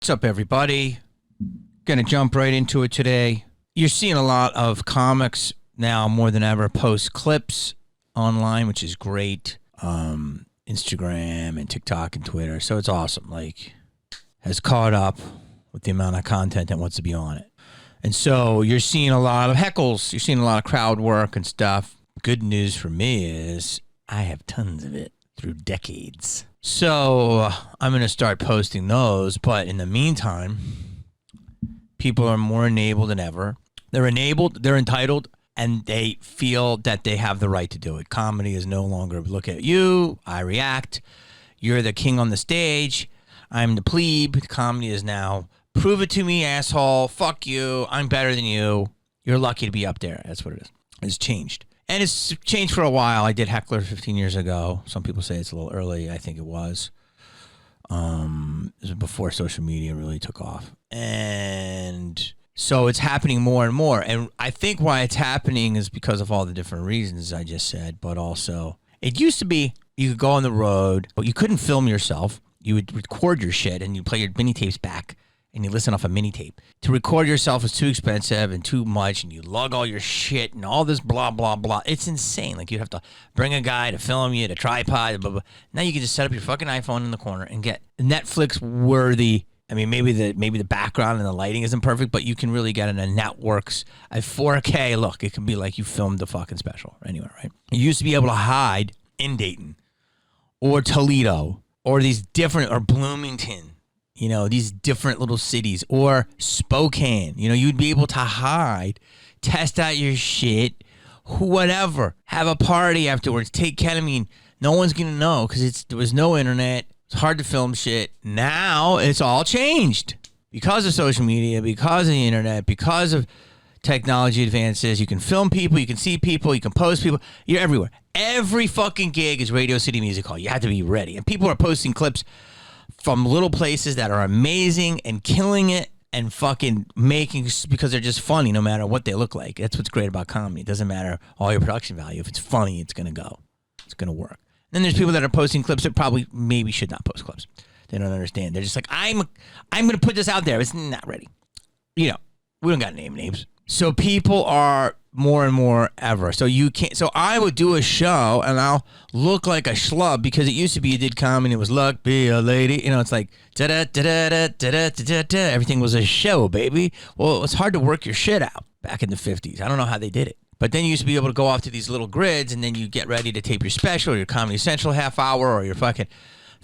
What's up, everybody? Gonna jump right into it today. You're seeing a lot of comics now more than ever post clips online, which is great. Instagram and TikTok and Twitter. So it's awesome. Like, has caught up with the amount of content that wants to be on it. And so you're seeing a lot of heckles. You're seeing a lot of crowd work and stuff. Good news for me is I have tons of it through decades. So I'm going to start posting those. But in the meantime, people are more enabled than ever. They're enabled, they're entitled, and they feel that they have the right to do it. Comedy is no longer look at you, I react, you're the king on the stage, I'm the plebe. Comedy is now prove it to me, asshole, fuck you, I'm better than you, you're lucky to be up there. That's what it is. It's changed. And it's changed for a while. I did Heckler 15 years ago. Some people say it's a little early. I think it was. It was before social media really took off. And so it's happening more and more. And I think why it's happening is because of all the different reasons I just said. But also, it used to be you could go on the road, but you couldn't film yourself. You would record your shit and you play your mini tapes back. And you listen off a mini tape. To record yourself is too expensive and too much, and you lug all your shit and all this blah, blah, blah. It's insane. Like, you'd have to bring a guy to film you, a tripod, blah, blah. Now you can just set up your fucking iPhone in the corner and get Netflix-worthy. I mean, maybe the background and the lighting isn't perfect, but you can really get it in networks at 4K. Look, it can be like you filmed the fucking special anywhere, right? You used to be able to hide in Dayton or Toledo or these different, or Bloomington. You know, these different little cities, or Spokane. You know, you'd be able to hide, test out your shit, whatever. Have a party afterwards. Take ketamine. No one's going to know because there was no internet. It's hard to film shit. Now it's all changed because of social media, because of the internet, because of technology advances. You can film people. You can see people. You can post people. You're everywhere. Every fucking gig is Radio City Music Hall. You have to be ready. And people are posting clips from little places that are amazing and killing it and fucking making, because they're just funny no matter what they look like. That's what's great about comedy. It doesn't matter all your production value. If it's funny, it's going to go. It's going to work. Then there's people that are posting clips that probably maybe should not post clips. They don't understand. They're just like, I'm going to put this out there. It's not ready. You know, we don't got names. So people are more and more ever. So you can't. So I would do a show and I'll look like a schlub, because it used to be you did comedy. It was luck, be a lady. You know, it's like da da da da da da da da. Everything was a show, baby. Well, it was hard to work your shit out back in the 50s. I don't know how they did it. But then you used to be able to go off to these little grids, and then you get ready to tape your special, or your Comedy Central half hour, or your fucking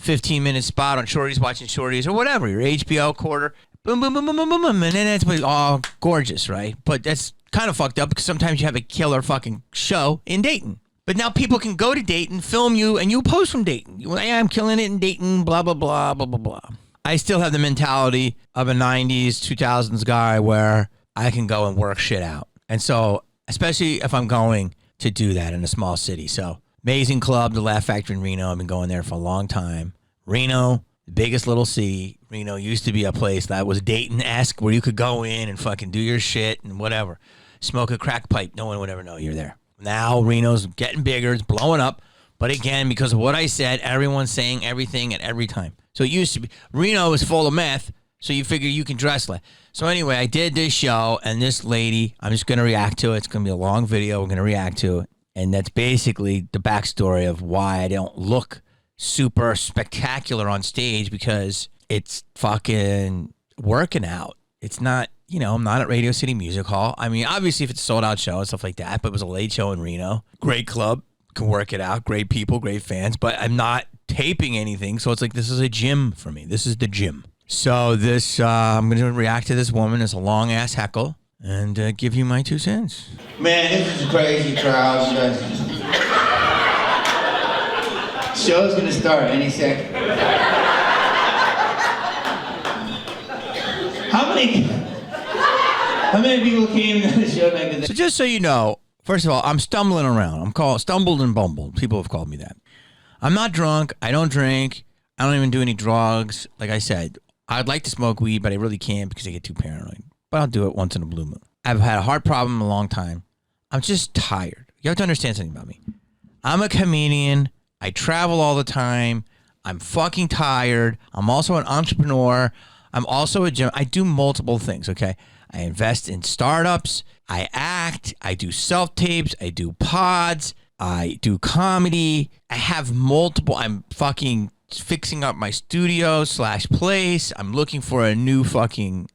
15-minute spot on Shorties Watching Shorties, or whatever, your HBO quarter. Boom, boom, boom, boom, boom, boom, boom, and then it's all gorgeous, right? But that's kind of fucked up, because sometimes you have a killer fucking show in Dayton. But now people can go to Dayton, film you, and you post from Dayton. I'm killing it in Dayton, blah, blah, blah, blah, blah, blah. I still have the mentality of a 90s, 2000s guy where I can go and work shit out. And so, especially if I'm going to do that in a small city. So, amazing club, the Laugh Factory in Reno. I've been going there for a long time. Reno, the biggest little city. Reno used to be a place that was Dayton-esque, where you could go in and fucking do your shit and whatever. Smoke a crack pipe. No one would ever know you're there. Now Reno's getting bigger. It's blowing up. But again, because of what I said, everyone's saying everything at every time. So it used to be, Reno was full of meth, so you figure you can dress like. So anyway, I did this show, and this lady, I'm just going to react to it. It's going to be a long video. We're going to react to it. And that's basically the backstory of why I don't look super spectacular on stage, because it's fucking working out. It's not, you know, I'm not at Radio City Music Hall. I mean, obviously if it's a sold out show and stuff like that, but it was a late show in Reno. Great club, can work it out. Great people, great fans, but I'm not taping anything. So it's like, this is a gym for me. This is the gym. So this, I'm going to react to this woman. It's a long ass heckle, and give you my 2 cents. Man, this is a crazy crowd. Show's going to start any second. How many people came to the show like this? So just so you know, first of all, I'm stumbling around. I'm called stumbled and bumbled. People have called me that. I'm not drunk. I don't drink. I don't even do any drugs. Like I said, I'd like to smoke weed, but I really can't because I get too paranoid. But I'll do it once in a blue moon. I've had a heart problem in a long time. I'm just tired. You have to understand something about me. I'm a comedian. I travel all the time. I'm fucking tired. I'm also an entrepreneur. I'm also a gym. I do multiple things, okay? I invest in startups. I act. I do self-tapes. I do pods. I do comedy. I have multiple. I'm fucking fixing up my studio / place. I'm looking for a new fucking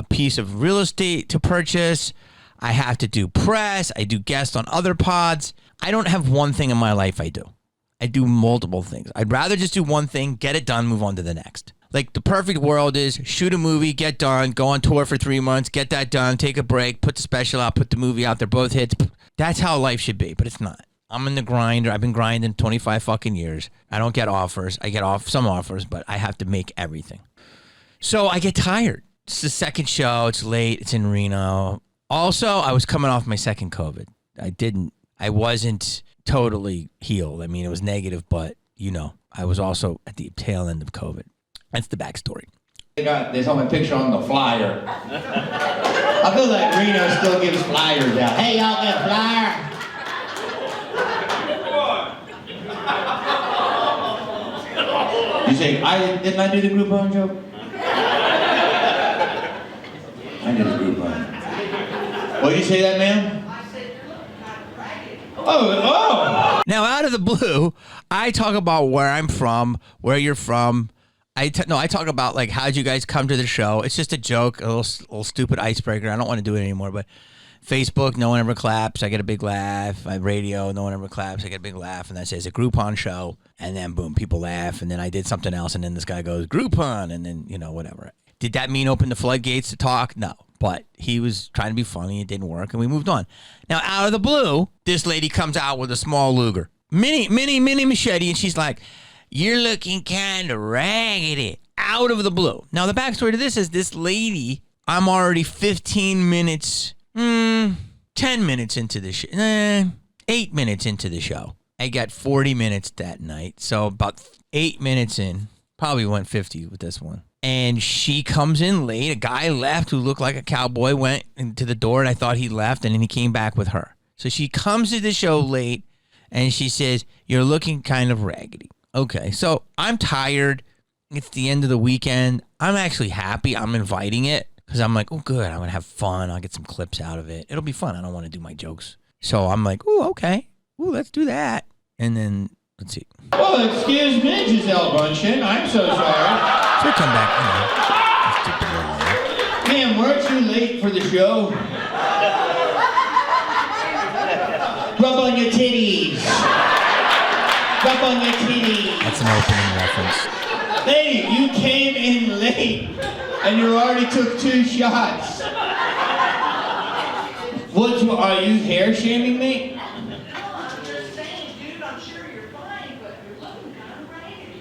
piece of real estate to purchase. I have to do press. I do guests on other pods. I don't have one thing in my life I do. I do multiple things. I'd rather just do one thing, get it done, move on to the next. Like the perfect world is shoot a movie, get done, go on tour for 3 months, get that done, take a break, put the special out, put the movie out. They're both hits. That's how life should be, but it's not. I'm in the grinder. I've been grinding 25 fucking years. I don't get offers. I get some offers, but I have to make everything. So I get tired. It's the second show. It's late. It's in Reno. Also, I was coming off my second COVID. I wasn't totally healed. I mean, it was negative, but I was also at the tail end of COVID. That's the backstory. They saw my picture on the flyer. I feel like Reno still gives flyers out. Hey, y'all get a flyer? You say, didn't I do the Groupon joke? I did the Groupon. What did you say that, ma'am? Oh! Now, out of the blue, I talk about where I'm from, where you're from. I talk about, like, how'd you guys come to the show? It's just a joke, a little stupid icebreaker. I don't want to do it anymore, but Facebook, no one ever claps. I get a big laugh. My radio, no one ever claps. I get a big laugh, and that says a Groupon show, and then, boom, people laugh, and then I did something else, and then this guy goes, Groupon, and then, whatever. Did that mean open the floodgates to talk? No. But he was trying to be funny. It didn't work, and we moved on. Now, out of the blue, this lady comes out with a small Luger. Mini machete, and she's like, you're looking kind of raggedy. Out of the blue. Now, the backstory to this is this lady, I'm already 15 minutes, 10 minutes into the show, 8 minutes into the show. I got 40 minutes that night, so about 8 minutes in, probably went 50 with this one. And she comes in late. A guy left who looked like a cowboy, went into the door, and I thought he left, and then he came back with her. So she comes to the show late, and she says, you're looking kind of raggedy. Okay, so I'm tired. It's the end of the weekend. I'm actually happy. I'm inviting it because I'm like, oh, good. I'm going to have fun. I'll get some clips out of it. It'll be fun. I don't want to do my jokes. So I'm like, oh, okay. Oh, let's do that. And then, let's see. Oh, excuse me, Giselle Bundchen. I'm so sorry. So we come back. Ma'am, weren't you late for the show? Rub on your titties. Rub on your titties. That's an opening reference. Lady, you came in late, and you already took 2 shots. Are you hair shaming me? I'm just saying, dude, I'm sure you're fine, but you're looking kind of raggedy.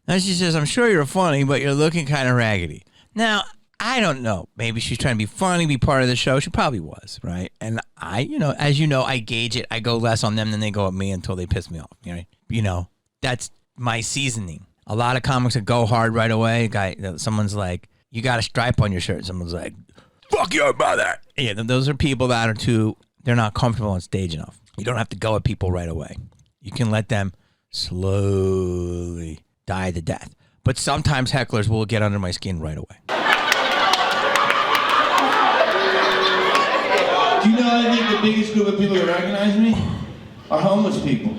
Now she says, I'm sure you're funny, but you're looking kind of raggedy. Now, I don't know. Maybe she's trying to be funny, be part of the show. She probably was, right? And I, as you know, I gauge it. I go less on them than they go at me until they piss me off. That's my seasoning. A lot of comics that go hard right away. Someone's like, you got a stripe on your shirt. Someone's like, fuck your mother. Yeah, those are people that are they're not comfortable on stage enough. You don't have to go at people right away. You can let them slowly die to death. But sometimes hecklers will get under my skin right away. Do you know, I think the biggest group of people that recognize me are homeless people.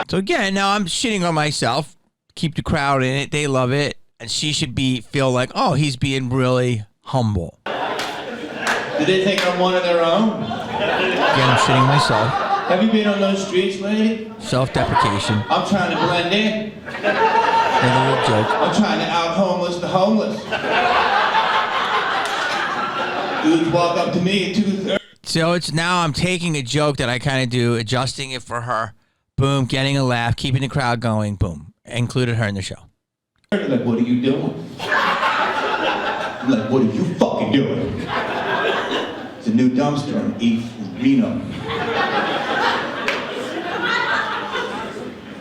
So again, now I'm shitting on myself. Keep the crowd in it. They love it. And she should feel like, oh, he's being really humble. Do they think I'm one of their own? Again, I'm shitting myself. Have you been on those streets, lady? Self-deprecation. I'm trying to blend in. And a little joke. I'm trying to out-homeless the homeless. Dudes walk up to me at 2:30. So now I'm taking a joke that I kind of do, adjusting it for her. Boom, getting a laugh, keeping the crowd going. Boom. Included her in the show. They're like, what are you doing? I'm like, what are you fucking doing? It's a new dumpster on 8th and Reno.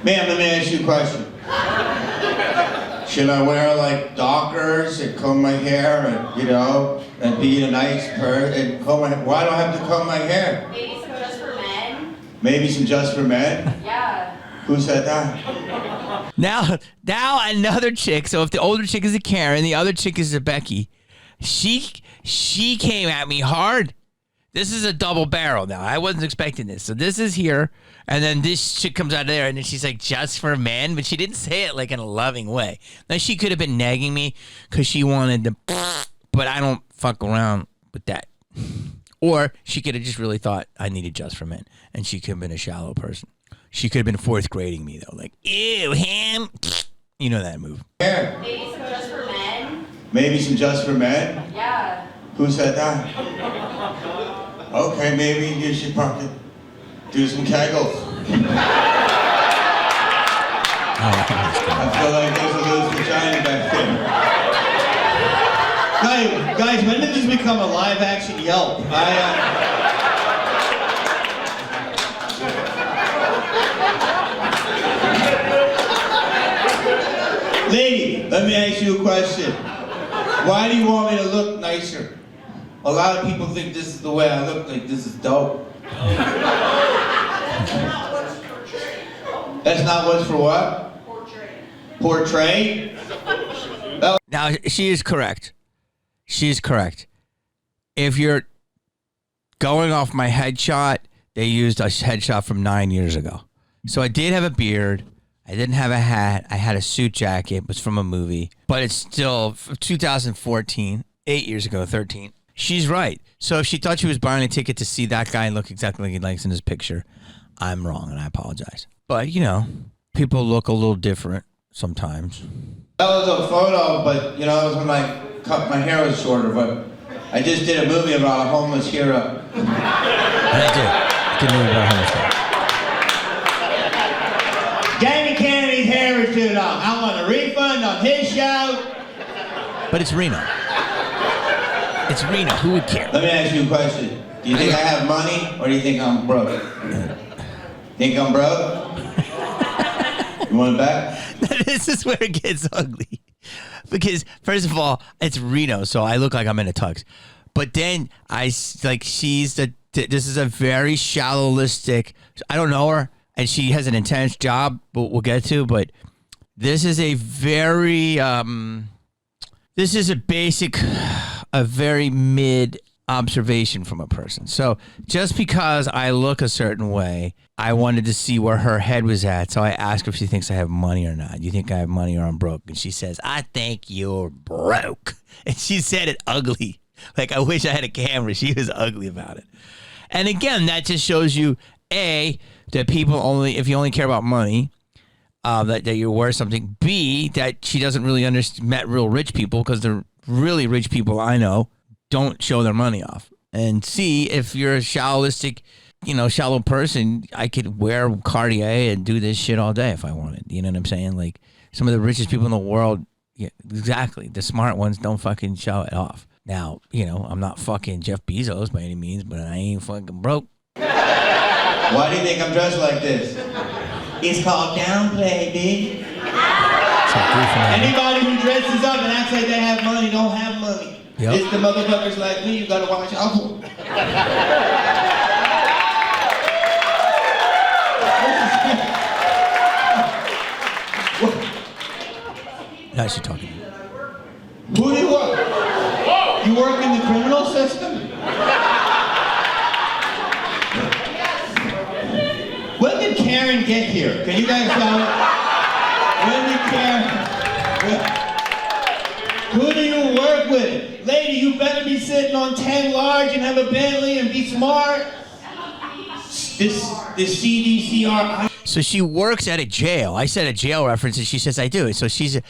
Ma'am, let me ask you a question. Should I wear like Dockers and comb my hair and be a nice person and comb my hair? Why do I have to comb my hair? Maybe some just for men? Maybe some just for men? Yeah. Who said that? Now another chick. So if the older chick is a Karen, the other chick is a Becky. She came at me hard. This is a double barrel now. I wasn't expecting this. So this is here, and then this chick comes out of there, and then she's like, just for men, but she didn't say it like in a loving way. Now she could have been nagging me because she wanted to, but I don't fuck around with that. Or she could have just really thought I needed just for men, and she could have been a shallow person. She could have been fourth grading me though, like, ew, him. You know that move. Yeah. Maybe some just for men. Maybe some just for men? Yeah. Who said that? Okay, maybe you should probably do some kegels. I feel like there's a loose vagina back there. Guys, when did this become a live action Yelp? Lady, let me ask you a question. Why do you want me to look nicer? A lot of people think this is the way I look, like this is dope. That's not what's for what? Portray? Now, she is correct. She is correct. If you're going off my headshot, they used a headshot from 9 years ago. So I did have a beard. I didn't have a hat. I had a suit jacket. It was from a movie. But it's still 2014, 8 years ago, 13. She's right. So if she thought she was buying a ticket to see that guy look exactly like he likes in his picture, I'm wrong, and I apologize. But, you know, people look a little different sometimes. That was a photo, but, you know, that was when my hair was shorter, but I just did a movie about a homeless hero. I did a movie about a homeless hero. Jamie Kennedy's hair is too long. I want a refund on his show. But it's Reno. It's Reno. Who would care? Let me ask you a question. Do you think I have money, or do you think I'm broke? Think I'm broke? You want it back? This is where it gets ugly. Because, first of all, it's Reno, so I look like I'm in a tux. But then, this is a very shallowistic, I don't know her, and she has an intense job, but we'll get to, but this is a very, this is a very mid observation from a person. So just because I look a certain way, I wanted to see where her head was at. So I asked her if she thinks I have money or not. You think I have money or I'm broke? And she says, I think you're broke. And she said it ugly. Like, I wish I had a camera. She was ugly about it. And again, that just shows you, A, that people only, if you only care about money, that you're worth something. B, that she doesn't really met real rich people, because the really rich people I know don't show their money off. And C, if you're a shallow person, I could wear Cartier and do this shit all day if I wanted. You know what I'm saying? Like, some of the richest people in the world, yeah, exactly. The smart ones don't fucking show it off. Now, you know, I'm not fucking Jeff Bezos by any means, but I ain't fucking broke. Why do you think I'm dressed like this? It's called downplay, dude. Anybody who dresses up and acts like they have money don't have money. Yep. It's the motherfuckers like me you gotta watch out for. Now she's talking. Who do you work? You work in the criminal system? When did Karen get here? Can you guys tell me? When did Karen? Who do you work with? Lady, you better be sitting on 10 large and have a Bentley and be smart. This CDCR. So she works at a jail. I said a jail reference, and she says I do. So she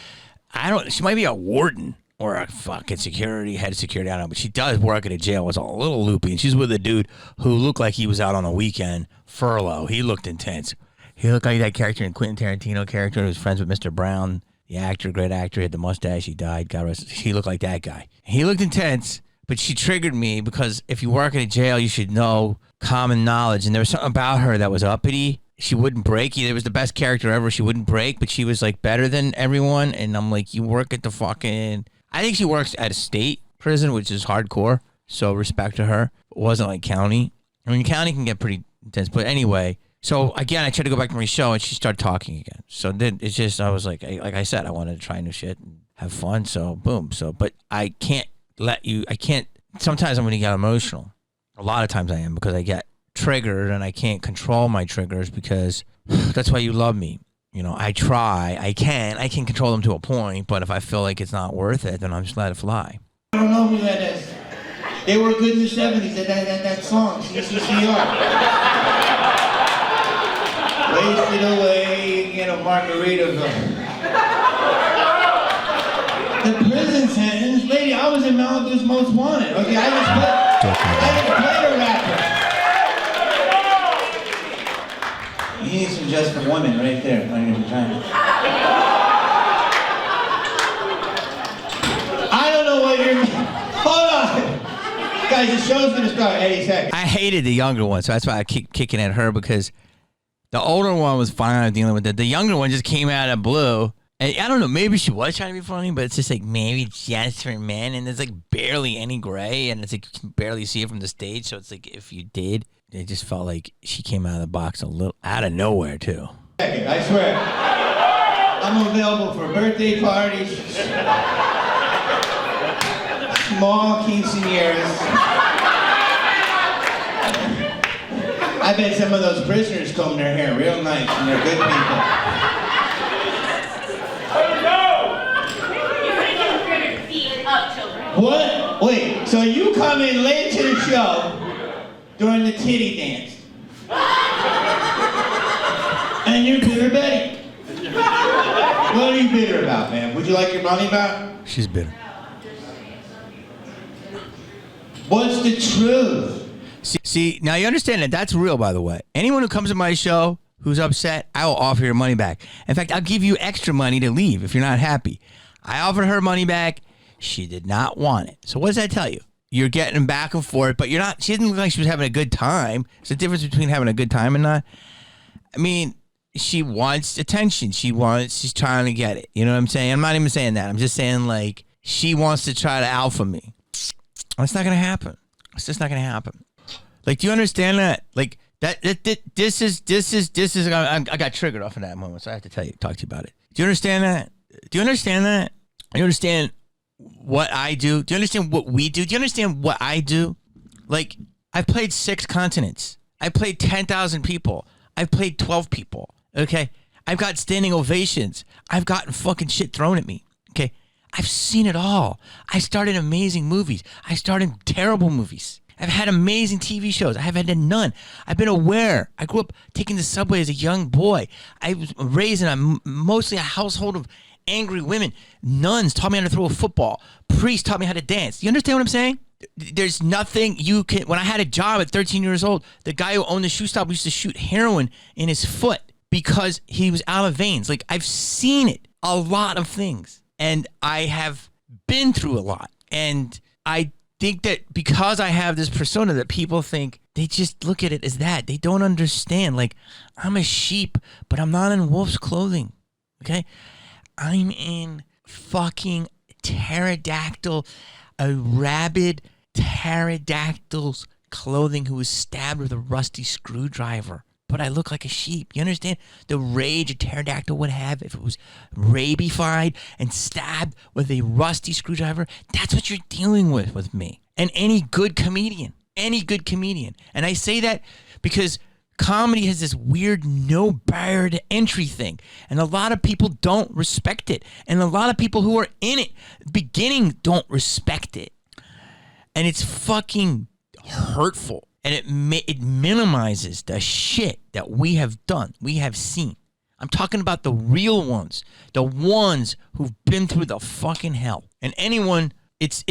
might be a warden or a fucking head of security, I don't know, but she does work at a jail. It's a little loopy, and she's with a dude who looked like he was out on a weekend furlough. He looked intense. He looked like that character in Quentin Tarantino character who was friends with Mr. Brown, the actor, great actor, he had the mustache, he died, God rest. He looked like that guy. He looked intense, but she triggered me because if you work at a jail, you should know common knowledge, and there was something about her that was uppity. She wouldn't break. It was the best character ever. She wouldn't break, but she was like better than everyone. And I'm like, you work at the fucking... I think she works at a state prison, which is hardcore. So respect to her. It wasn't like county. I mean, county can get pretty intense. But anyway, So again, I tried to go back to my show, and she started talking again. So then it's just, I was like I said, I wanted to try new shit and have fun. So boom. So, but I can't sometimes I'm going to get emotional. A lot of times I am, because I get triggered and I can't control my triggers, because that's why you love me. You know, I try, I can control them to a point, but if I feel like it's not worth it, then I'm just let it fly. I don't know who that is. They were good in the 70s, that song, CCCR. Wasted away in a Margaritaville. The prison sentence, lady, I was in Malibu's Most Wanted. Okay, I just played a rapper. You need some just for women right there. I don't know what you're... Hold on. Guys, the show's gonna start any second. I hated the younger one, so that's why I keep kicking at her, because the older one was fine dealing with it. The younger one just came out of blue. And I don't know, maybe she was trying to be funny, but it's just like, maybe just for men, and there's like barely any gray, and it's like you can barely see it from the stage, so it's like if you did, it just felt like she came out of the box a little out of nowhere too. I swear, I'm available for birthday parties, small quinceañeras. I bet some of those prisoners comb their hair real nice, and they're good people. What? Wait, so you come in late to the show during the titty dance. And you're bitter Betty. What are you bitter about, man? Would you like your money back? She's bitter. What's the truth? See, now you understand that that's real, by the way. Anyone who comes to my show who's upset, I will offer your money back. In fact, I'll give you extra money to leave if you're not happy. I offered her money back. She did not want it. So what does that tell you? You're getting back and forth, but you're not. She didn't look like she was having a good time. There's a difference between having a good time and not. I mean, she wants attention. She's trying to get it. You know what I'm saying? I'm not even saying that. I'm just saying, like, she wants to try to alpha me. It's not going to happen. It's just not going to happen. Like, do you understand that? Like, this is, I got triggered off of that moment, so I have to talk to you about it. Do you understand that? Do you understand that? You understand what I do? Do you understand what we do? Do you understand what I do? Like, I've played 6 continents. I played 10,000 people. I've played 12 people. Okay? I've got standing ovations. I've gotten fucking shit thrown at me. Okay? I've seen it all. I starred in amazing movies. I starred in terrible movies. I've had amazing TV shows. I have had none. I've been aware. I grew up taking the subway as a young boy. I was raised in mostly a household of angry women. Nuns taught me how to throw a football. Priests taught me how to dance. You understand what I'm saying? There's nothing you can... When I had a job at 13 years old, the guy who owned the shoe shop used to shoot heroin in his foot because he was out of veins. Like, I've seen it. A lot of things. And I have been through a lot. And I think that because I have this persona that people think, they just look at it as that. They don't understand. Like, I'm a sheep, but I'm not in wolf's clothing. Okay? I'm in fucking pterodactyl, a rabid pterodactyl's clothing who was stabbed with a rusty screwdriver. But I look like a sheep. You understand the rage a pterodactyl would have if it was rabified and stabbed with a rusty screwdriver? That's what you're dealing with me. And any good comedian. And I say that because comedy has this weird no barrier to entry thing. And a lot of people don't respect it. And a lot of people who are in it beginning don't respect it. And it's fucking hurtful. And it minimizes the shit that we have done, we have seen. I'm talking about the real ones, the ones who've been through the fucking hell. And anyone, it's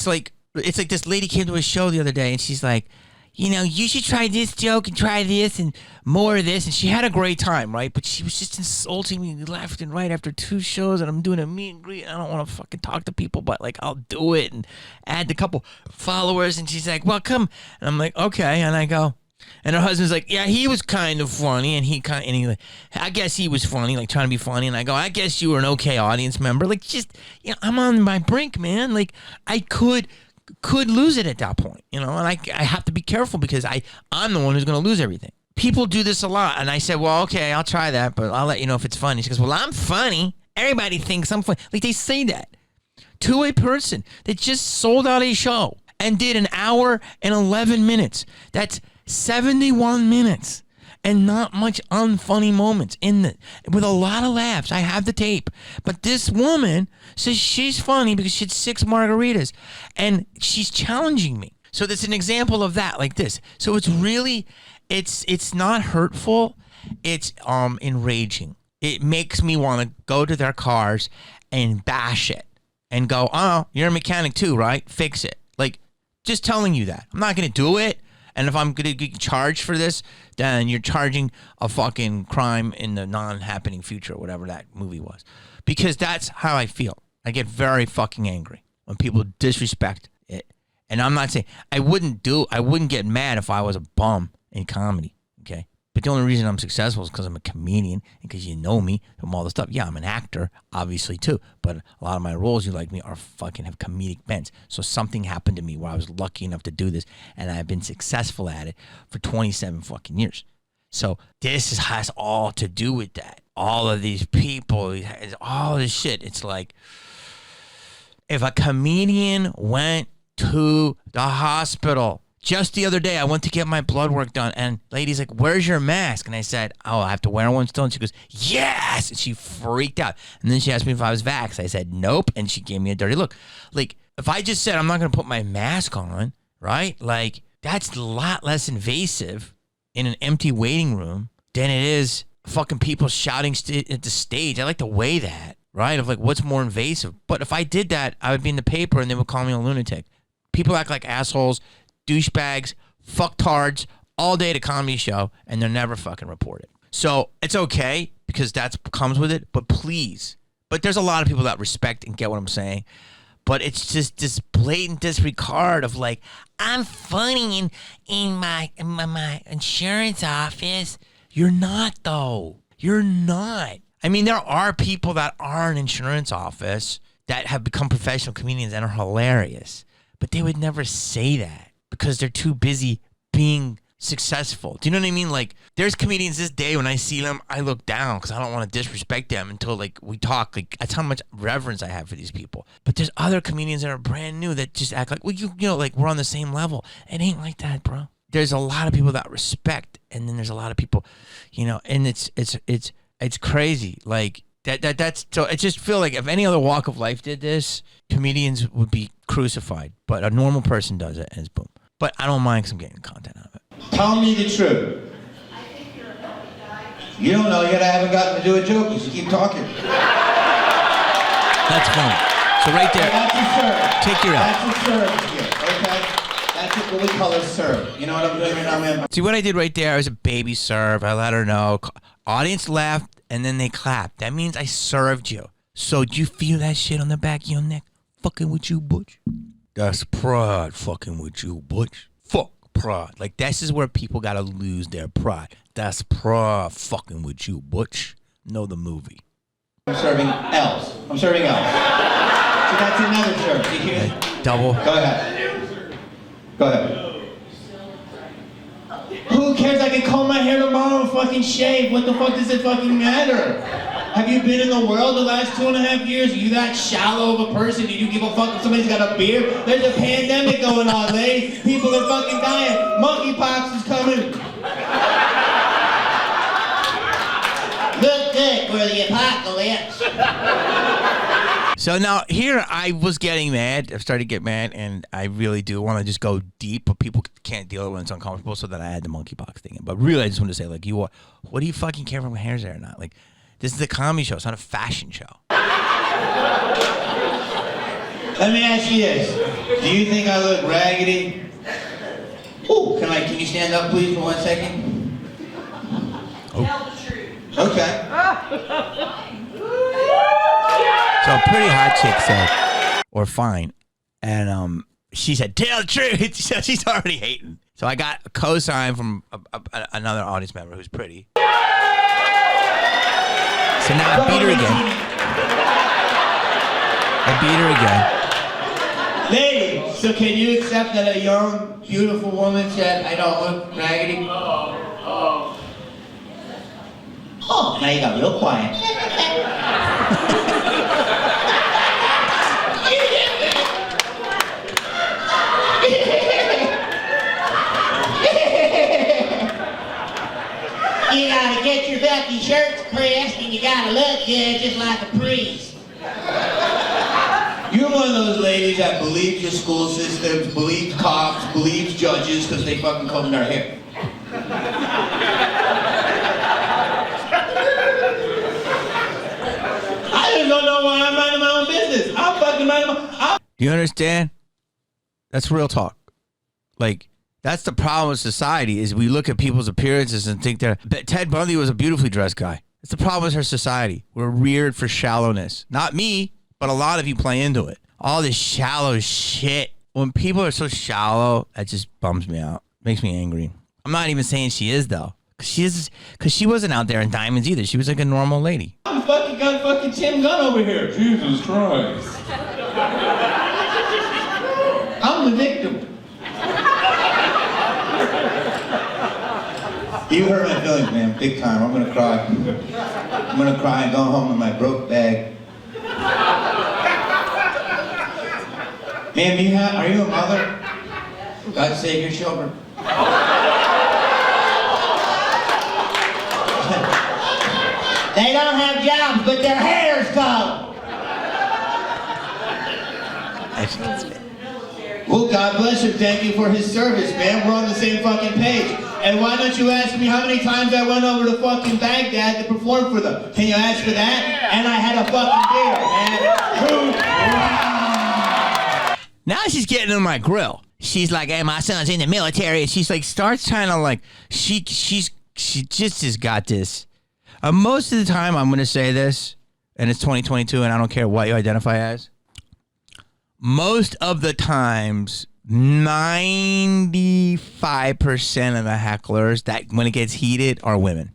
like this lady came to a show the other day and she's like, you know, you should try this joke and try this and more of this. And she had a great time, right? But she was just insulting me left and right after 2 shows. And I'm doing a meet and greet. And I don't want to fucking talk to people, but like I'll do it and add a couple followers. And she's like, well, come. And I'm like, okay. And I go, and her husband's like, yeah, he was kind of funny. And he like, I guess he was funny, like trying to be funny. And I go, I guess you were an okay audience member. Like, just, you know, I'm on my brink, man. Like, I could lose it at that point, you know, and I have to be careful because I'm the one who's going to lose everything. People do this a lot. And I said, well, okay, I'll try that, but I'll let you know if it's funny. She goes, well, I'm funny. Everybody thinks I'm funny. Like, they say that to a person that just sold out a show and did an hour and 11 minutes. That's 71 minutes and not much unfunny moments in it, with a lot of laughs. I have the tape. But this woman says she's funny because she had 6 margaritas, and she's challenging me. So that's an example of that, like this. So it's really, it's not hurtful. It's enraging. It makes me want to go to their cars and bash it and go, oh, you're a mechanic too, right? Fix it. Like, just telling you that. I'm not going to do it. And if I'm going to get charged for this, then you're charging a fucking crime in the non-happening future, whatever that movie was. Because that's how I feel. I get very fucking angry when people disrespect it. And I'm not saying, I wouldn't get mad if I was a bum in comedy, okay? But the only reason I'm successful is because I'm a comedian and because you know me from all the stuff. Yeah, I'm an actor, obviously, too. But a lot of my roles, you like me, are fucking have comedic bents. So something happened to me where I was lucky enough to do this, and I've been successful at it for 27 fucking years. So this has all to do with that. All of these people, all this shit. It's like, if a comedian went to the hospital, just the other day, I went to get my blood work done, and lady's like, where's your mask? And I said, oh, I have to wear one still. And she goes, yes! And she freaked out. And then she asked me if I was vaxxed. I said, nope. And she gave me a dirty look. Like, if I just said I'm not going to put my mask on, right? Like, that's a lot less invasive in an empty waiting room than it is fucking people shouting at the stage. I like to weigh that, right? Of like, what's more invasive? But if I did that, I would be in the paper, and they would call me a lunatic. People act like assholes, douchebags, fucktards all day at a comedy show, and they're never fucking reported. So it's okay because that comes with it, but please. But there's a lot of people that respect and get what I'm saying. But it's just this blatant disregard of like, I'm funny in my insurance office. You're not, though. You're not. I mean, there are people that are in insurance office that have become professional comedians and are hilarious, but they would never say that, because they're too busy being successful. Do you know what I mean? Like, there's comedians this day, when I see them, I look down because I don't want to disrespect them until, like, we talk. Like, that's how much reverence I have for these people. But there's other comedians that are brand new that just act like, well, you know, like, we're on the same level. It ain't like that, bro. There's a lot of people that respect, and then there's a lot of people, you know, and it's crazy. Like, that's so. I just feel like if any other walk of life did this, comedians would be crucified. But a normal person does it, and it's boom. But I don't mind because I'm getting content out of it. Tell me the truth. You don't know yet. I haven't gotten to do a joke. You just keep talking. That's funny. So right there. That's a serve. Take your out. That's a serve here, okay? That's what we call a serve. You know what I'm doing right now, man? See what I did right there? I was a baby serve. I let her know. Audience laughed, and then they clapped. That means I served you. So do you feel that shit on the back of your neck? Fucking with you, Butch. That's pride, fucking with you, Butch. Fuck pride. Like, this is where people gotta lose their pride. That's pride, fucking with you, Butch. Know the movie. I'm serving L's. I'm serving L's. So that's another serve. Do you hear? Double. Go ahead. Go ahead. Who cares? I can comb my hair tomorrow and fucking shave. What the fuck does it fucking matter? Have you been in the world the last 2.5 years? Are you that shallow of a person? Do you give a fuck if somebody's got a beard? There's a pandemic going on, lady. People are fucking dying. Monkeypox is coming. Look good for the apocalypse. So now here I was getting mad. I started to get mad, and I really do want to just go deep, but people can't deal with it when it's uncomfortable, so that I had the monkeypox thing in. But really, I just want to say, like, what do you fucking care if my hair's there or not? Like, this is a comedy show. It's not a fashion show. Let me ask you this. Do you think I look raggedy? Ooh, can you stand up, please, for 1 second? Oh. Tell the truth. Okay. So a pretty hot chick said, or fine. And she said, tell the truth. So she's already hating. So I got a cosign from another audience member who's pretty. So now I beat her again. Lady, so can you accept that a young, beautiful woman said, I don't look raggedy? Oh, now you got real quiet. You gotta get your fucking shirts pressed and you gotta look good just like a priest. You're one of those ladies that believes your school systems, believes cops, believes judges because they fucking comb their hair. I just don't know why I'm minding my own business. I'm fucking minding my... Do you understand? That's real talk. Like, that's the problem with society is we look at people's appearances and think Ted Bundy was a beautifully dressed guy. That's the problem with our society. We're reared for shallowness. Not me, but a lot of you play into it. All this shallow shit. When people are so shallow, that just bums me out. Makes me angry. I'm not even saying she is, though. Because she wasn't out there in diamonds either. She was like a normal lady. I'm fucking got fucking Tim Gunn over here. Jesus Christ. I'm the victim. You hurt my feelings, man. Big time. I'm gonna cry. I'm gonna cry and go home with my broke bag. Ma'am, are you a mother? God save your children. They don't have jobs, but their hair's gone. Well, God bless him. Thank you for his service, man. We're on the same fucking page. And why don't you ask me how many times I went over to fucking Baghdad to perform for them? Can you ask for that? And I had a fucking beer, man. Now she's getting in my grill. She's like, hey, my son's in the military. And she's like, starts trying to like, she just has got this. Most of the time, I'm going to say this, and it's 2022, and I don't care what you identify as. Most of the times, 95% of the hecklers that when it gets heated are women.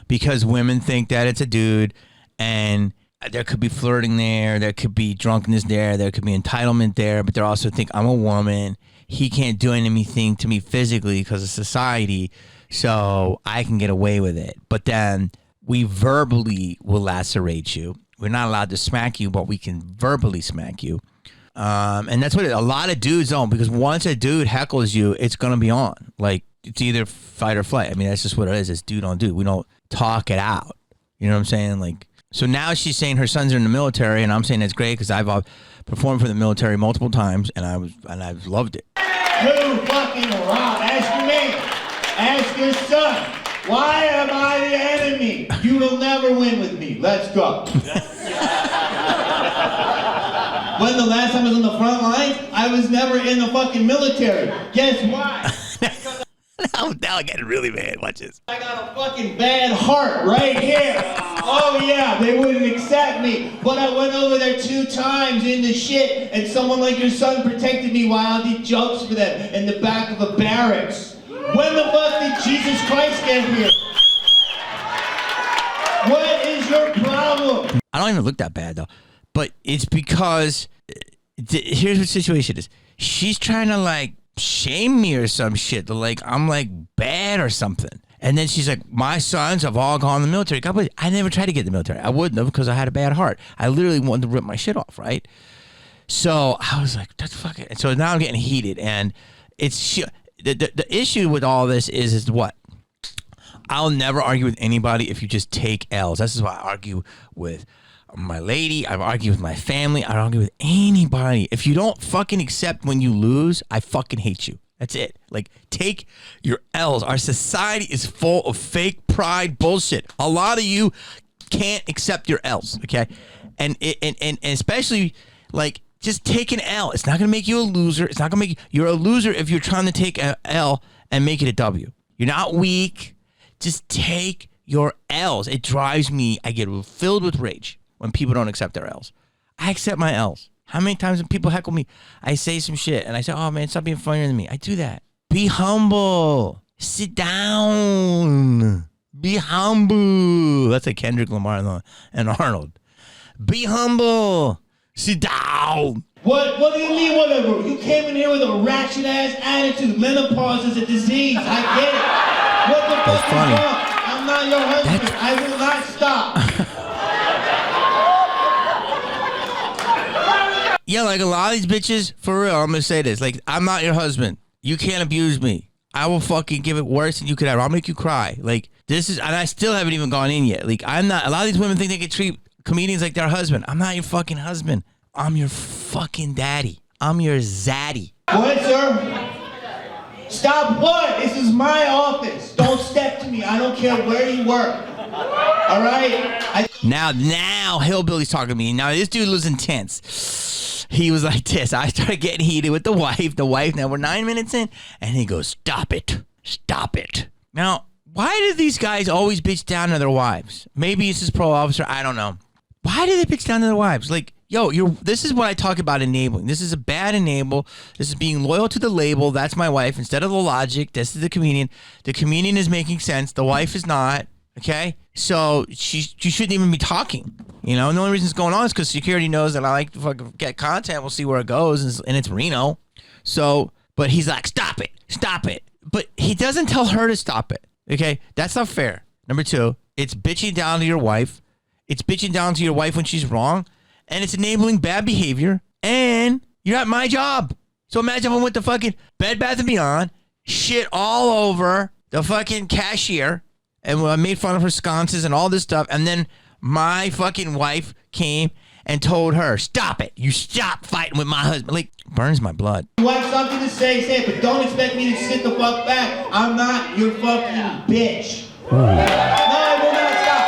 Because women think that it's a dude, and there could be flirting there could be drunkenness there could be entitlement there, but they also think I'm a woman. He can't do anything to me physically because of society, so I can get away with it. But then we verbally will lacerate you. We're not allowed to smack you, but we can verbally smack you. And that's what a lot of dudes don't, because once a dude heckles you, it's going to be on. Like, it's either fight or flight. I mean, that's just what it is. It's dude on dude. We don't talk it out. You know what I'm saying? Like, so now she's saying her sons are in the military, and I'm saying it's great because I've performed for the military multiple times, and I've loved it. Who fucking wrong? Ask your name. Ask your son. Why am I the enemy? You will never win with me. Let's go. When the last time I was on the front lines, I was never in the fucking military. Guess why? Now I get really mad. Watch this. I got a fucking bad heart right here. Oh yeah, they wouldn't accept me. But I went over there 2 times in the shit, and someone like your son protected me while I did jokes for them in the back of a barracks. When the fuck did Jesus Christ get here? What is your problem? I don't even look that bad, though. But it's because, here's what the situation is. She's trying to, like, shame me or some shit. Like, I'm, like, bad or something. And then she's like, my sons have all gone in the military. God bless you. I never tried to get in the military. I wouldn't have because I had a bad heart. I literally wanted to rip my shit off, right? So I was like, that's fucking... And so now I'm getting heated. And it's... The issue with all this is what? I'll never argue with anybody if you just take L's. This is why I argue with my lady. I argue with my family. I argue with anybody. If you don't fucking accept when you lose, I fucking hate you. That's it. Like, take your L's. Our society is full of fake pride bullshit. A lot of you can't accept your L's, okay? And especially, like, just take an L. It's not going to make you a loser. It's not going to make you... You're a loser if you're trying to take an L and make it a W. You're not weak. Just take your L's. It drives me... I get filled with rage when people don't accept their L's. I accept my L's. How many times when people heckle me, I say some shit, and I say, oh, man, stop being funnier than me. I do that. Be humble. Sit down. Be humble. That's like Kendrick Lamar and Arnold. Be humble. Sit down. What do you mean, whatever? You came in here with a ratchet-ass attitude. Menopause is a disease. I get it. What the fuck is wrong? I'm I'm not your husband. I will not stop. Yeah, like a lot of these bitches, for real, I'm gonna say this. Like, I'm not your husband. You can't abuse me. I will fucking give it worse than you could ever. I'll make you cry. Like, this is, and I still haven't even gone in yet. Like, I'm not, a lot of these women think they can treat comedians like their husband. I'm not your fucking husband. I'm your fucking daddy. I'm your zaddy. What, sir? Stop what? This is my office. Don't step to me. I don't care where you work. All right? Now, Hillbilly's talking to me. Now, this dude was intense. He was like this. I started getting heated with the wife. Now we're 9 minutes in, and he goes, stop it. Stop it. Now, why do these guys always bitch down to their wives? Maybe it's his pro officer. I don't know. Why do they bitch down to their wives? Like, yo, this is what I talk about enabling. This is a bad enable. This is being loyal to the label. That's my wife. Instead of the logic, this is the comedian. The comedian is making sense. The wife is not. Okay? So she shouldn't even be talking. You know, and the only reason it's going on is because security knows that I like to fucking get content. We'll see where it goes, and it's Reno. So, but he's like, stop it. Stop it. But he doesn't tell her to stop it. Okay? That's not fair. Number two, it's bitching down to your wife. It's bitching down to your wife when she's wrong. And it's enabling bad behavior. And you're at my job. So imagine if I went to fucking Bed Bath & Beyond, shit all over the fucking cashier, and I made fun of her sconces and all this stuff. And then my fucking wife came and told her, stop it. You stop fighting with my husband. Like, burns my blood. You want something to say it, but don't expect me to sit the fuck back. I'm not your fucking bitch. No, I will not stop.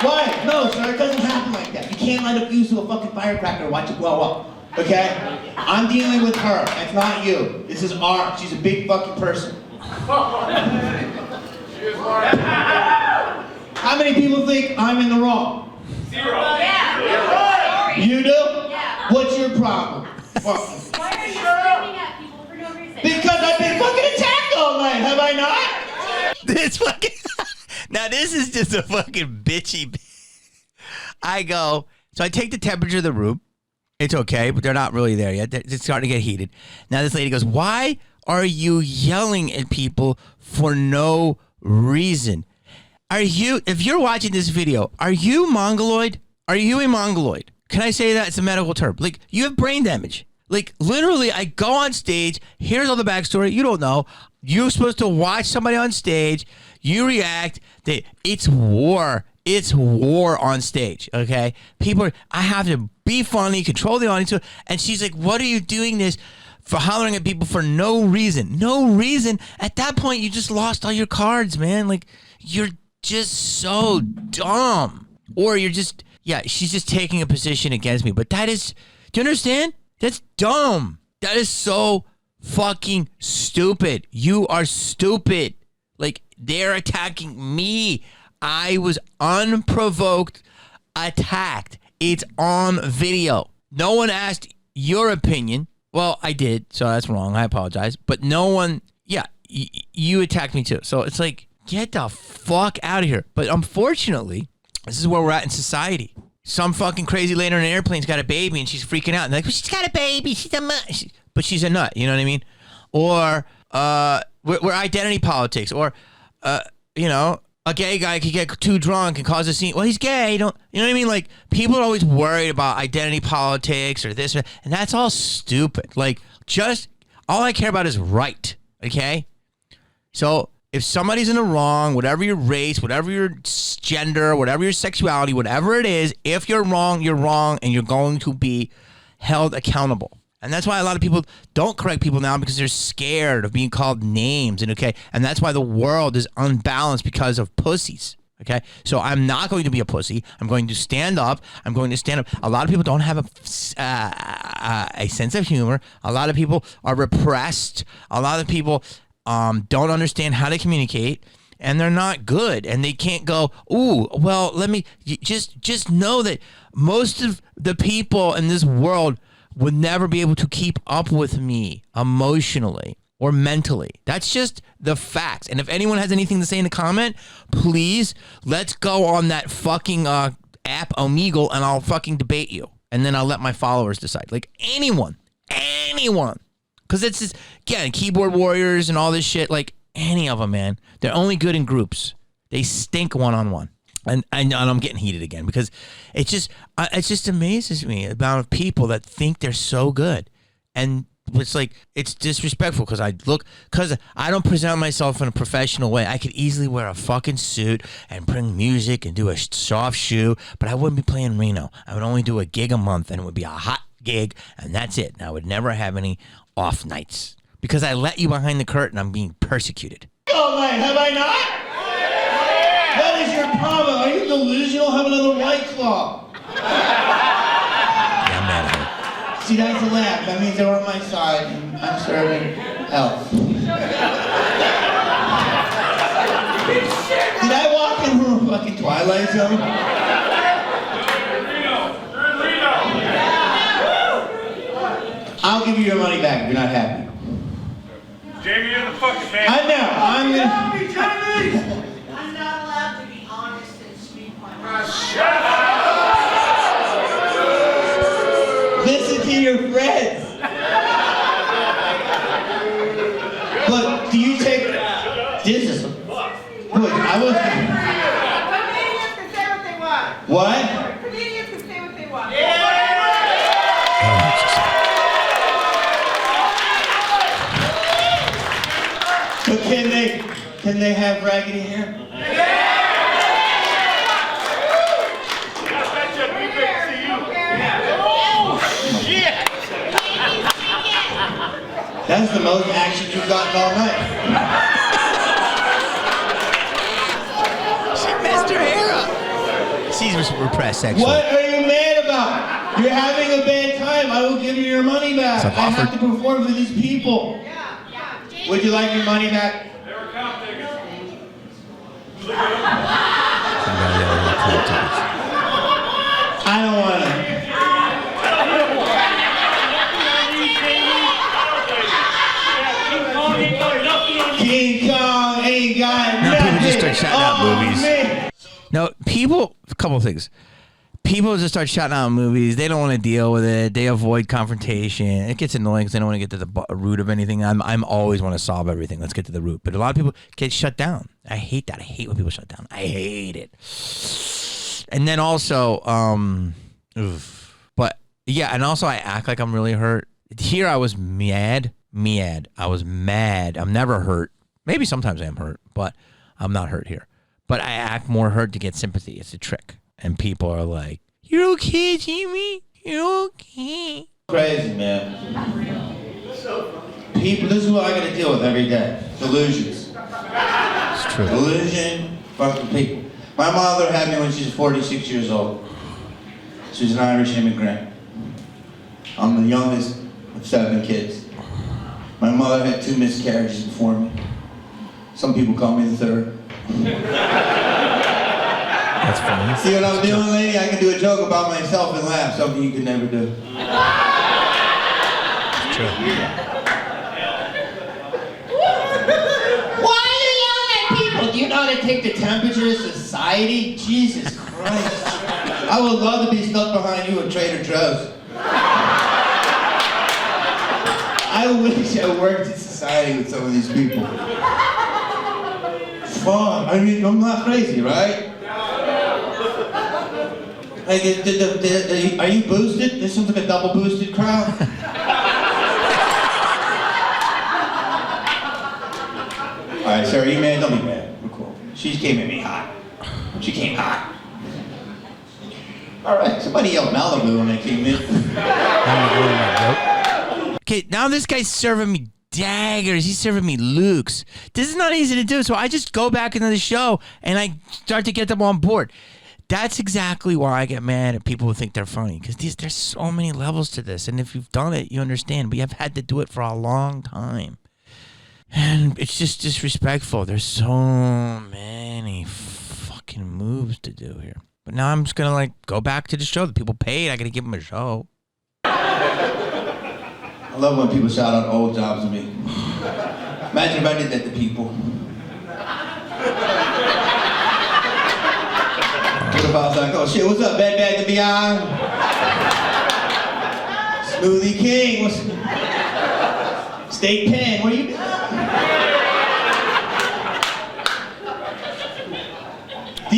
Why? No, sir, it doesn't happen like that. You can't light a fuse to a fucking firecracker and watch it blow up. Okay? I'm dealing with her. It's not you. This is art. She's a big fucking person. How many people think I'm in the wrong? 0. Yeah. You do? Yeah. What's your problem? Why are you screaming at people for no reason? Because I've been fucking attacked all night, have I not? This fucking... Now, this is just a fucking bitchy... I go... So I take the temperature of the room. It's okay, but they're not really there yet. It's starting to get heated. Now this lady goes, why are you yelling at people for no reason? If you're watching this video, are you mongoloid? Are you a mongoloid? Can I say that? It's a medical term. Like, you have brain damage. Like, literally, I go on stage. Here's all the backstory. You don't know. You're supposed to watch somebody on stage. You react. It's war. It's war on stage, okay? I have to be funny, control the audience. And she's like, what are you doing this for, hollering at people for no reason? No reason? At that point, you just lost all your cards, man. Like, you're just so dumb. Or you're just, yeah, she's just taking a position against me. But that is, do you understand? That's dumb. That is so fucking stupid. You are stupid. Like, they're attacking me. I was unprovoked attacked. It's on video. No one asked your opinion. Well, I did, so that's wrong. I apologize. But no one, yeah, you attacked me too. So it's like, get the fuck out of here. But unfortunately, this is where we're at in society. Some fucking crazy lady on an airplane's got a baby and she's freaking out. And they're like, well, she's got a baby. She's a nut. But she's a nut. You know what I mean? Or we're identity politics. Or, you know, a gay guy could get too drunk and cause a scene. Well, he's gay. You know what I mean? Like, people are always worried about identity politics or this, and that's all stupid. Like, just all I care about is right. Okay? So if somebody's in the wrong, whatever your race, whatever your gender, whatever your sexuality, whatever it is, if you're wrong, and you're going to be held accountable. And that's why a lot of people don't correct people now, because they're scared of being called names. And that's why the world is unbalanced, because of pussies. Okay, so I'm not going to be a pussy. I'm going to stand up. A lot of people don't have a sense of humor. A lot of people are repressed. A lot of people don't understand how to communicate, and they're not good. And they can't go, ooh, well, let me just know that most of the people in this world would never be able to keep up with me emotionally or mentally. That's just the facts. And if anyone has anything to say in the comment, please, let's go on that fucking app Omegle, and I'll fucking debate you. And then I'll let my followers decide. Like, anyone. Because it's just, again, keyboard warriors and all this shit. Like, Any of them, man. They're only good in groups. They stink one-on-one. And I'm getting heated again because it just amazes me about people that think they're so good. And it's like, it's disrespectful because I don't present myself in a professional way. I could easily wear a fucking suit and bring music and do a soft shoe, but I wouldn't be playing Reno. I would only do a gig a month, and it would be a hot gig, and that's it. And I would never have any off nights because I let you behind the curtain. I'm being persecuted. All night, have I not? What is your problem? Are you delusional? Have another White Claw. Yeah, I'm mad at her. See, that's a laugh. That means they're on my side, and I'm serving help. Did I walk in from a fucking Twilight Zone? I'll give you your money back if you're not happy. Jamie, you're the fucking man. I know. I'm gonna. I'm not allowed to be honest and speak my mind. Shut up! Listen to your friends. But do you take this is look, I was Comedians can say what they want. what? Comedians can say what they want. But can they have raggedy hair? That's the most action you've gotten all night. She messed her hair up. She's repressed sexually. What are you mad about? You're having a bad time. I will give you your money back. So I have to perform for these people. Yeah. Would you like your money back? They were count tickets. I don't want to. King Kong ain't got Now nothing people just start shouting out on movies. me. No, people, a couple of things. People just start shouting out movies. They don't want to deal with it. They avoid confrontation. It gets annoying because they don't want to get to the root of anything. I'm always want to solve everything. Let's get to the root. But a lot of people get shut down. I hate that. I hate when people shut down. I hate it. And then also, but yeah, and also I act like I'm really hurt. Here I was mad. I was mad. I'm never hurt. Maybe sometimes I am hurt, but I'm not hurt here. But I act more hurt to get sympathy. It's a trick. And people are like, "You're okay, Jimmy. You're okay." Crazy, man. People, this is what I gotta deal with every day. Delusions. It's true. Delusion, fucking people. My mother had me when she was 46 years old. She was an Irish immigrant. I'm the youngest of 7 kids. My mother had 2 miscarriages before me. Some people call me the 3rd. That's funny. See what I'm doing, lady? I can do a joke about myself and laugh, something you can never do. It's true. Why are you yelling at people? Do you know how to take the temperature of society? Jesus Christ. I would love to be stuck behind you at Trader Joe's. I wish I worked in society with some of these people. Fuck, I mean, I'm not crazy, right? Like, are you boosted? This seems like a double boosted crowd. Alright, sir, are you mad? Don't be mad. We're cool. She came at me hot. She came hot. Alright, somebody yelled Malibu when I came in. Okay, now this guy's serving me daggers. He's serving me Lukes. This is not easy to do, so I just go back into the show and I start to get them on board. That's exactly why I get mad at people who think they're funny, because there's so many levels to this, and if you've done it, you understand. We have had to do it for a long time, and it's just disrespectful. There's so many fucking moves to do here. But now I'm just gonna like go back to the show. The people paid. I gotta give them a show. I love when people shout out old jobs to me. Imagine if I did that to people. What if I was like, oh shit, what's up, Bad Bad to Beyond? Smoothie King, what's... State Pen, what are you doing?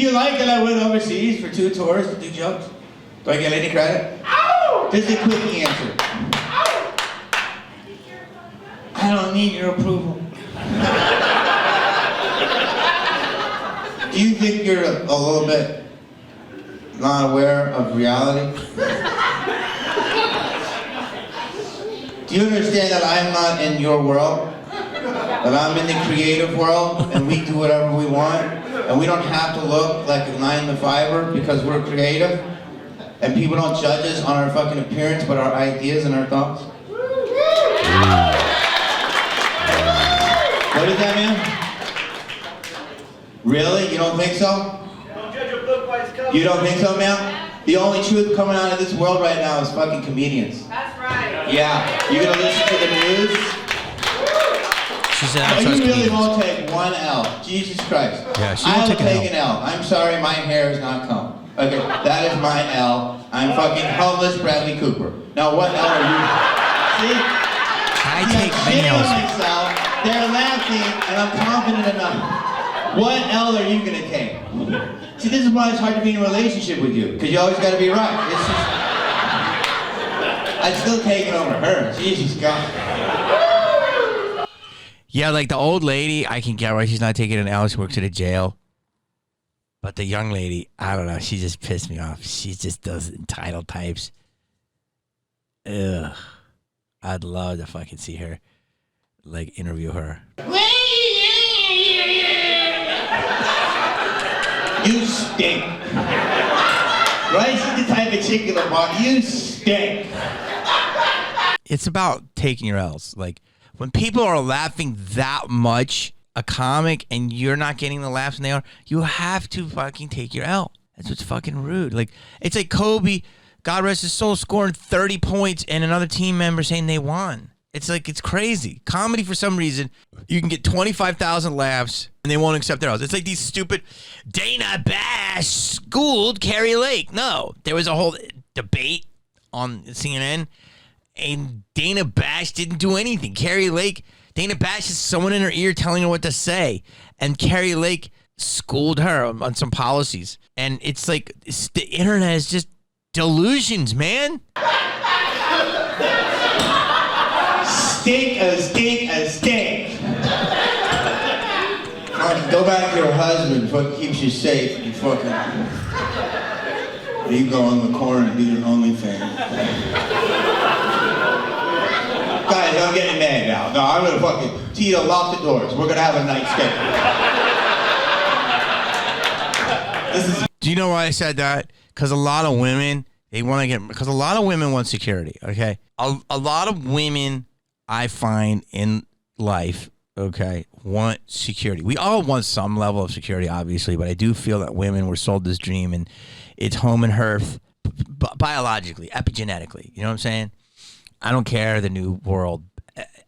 you like that I went overseas for 2 tours to do jokes? Do I get any credit? This is a quick answer. I don't need your approval. Do you think you're a little bit not aware of reality? Do you understand that I'm not in your world? That I'm in the creative world and we do whatever we want? And we don't have to look like a 9-to-5er because we're creative? And people don't judge us on our fucking appearance but our ideas and our thoughts? What is that, man? Really? You don't think so? Don't judge a book by its cover. You don't think so, man? The only truth coming out of this world right now is fucking comedians. That's right. Yeah. You gonna listen to the news? She said, No, I trust you really comedians. won't take one L. Jesus Christ. Yeah, she I won't will take an take an L. I'm sorry, my hair is not comb. Okay, that is my L. I'm fucking homeless Bradley Cooper. Now what L are you? See? I See, take I'm many shitting on L's. myself. They're laughing, and I'm confident enough. What L are you gonna take? See, this is why it's hard to be in a relationship with you, because you always gotta be right. It's just... I'd still take it over her. Jesus God. Yeah, like the old lady, I can get why she's not taking an L. She works at a jail. But the young lady, I don't know. She just pissed me off. She just does entitled types. Ugh. I'd love to fucking see her, like, interview her. You stink. Right? She's the type of chick in the bar. You stink. It's about taking your L's. Like, when people are laughing that much, a comic, and you're not getting the laughs and they are, you have to fucking take your L. That's what's fucking rude. Like, it's like Kobe, God rest his soul, scoring 30 points and another team member saying they won. It's like, it's crazy. Comedy, for some reason, you can get 25,000 laughs and they won't accept their L's. It's like these stupid Dana Bash schooled Carrie Lake. No, there was a whole debate on CNN and Dana Bash didn't do anything. Carrie Lake, Dana Bash is someone in her ear telling her what to say. And Carrie Lake schooled her on some policies. And it's like, the internet is just delusions, man. Stink, stink, stink. Fucking go back to your husband. What keeps you safe? You fucking... You go in the corner and do your only thing. Guys, I'm getting mad now. No, I'm gonna fucking... Tito, lock the doors. We're gonna have a night schedule. This is... Do you know why I said that? Because a lot of women, they want to get... Because a lot of women want security, okay? A lot of women, I find, in life, okay, want security. We all want some level of security, obviously, but I do feel that women were sold this dream, and it's home and hearth biologically, epigenetically. You know what I'm saying? I don't care, the new world.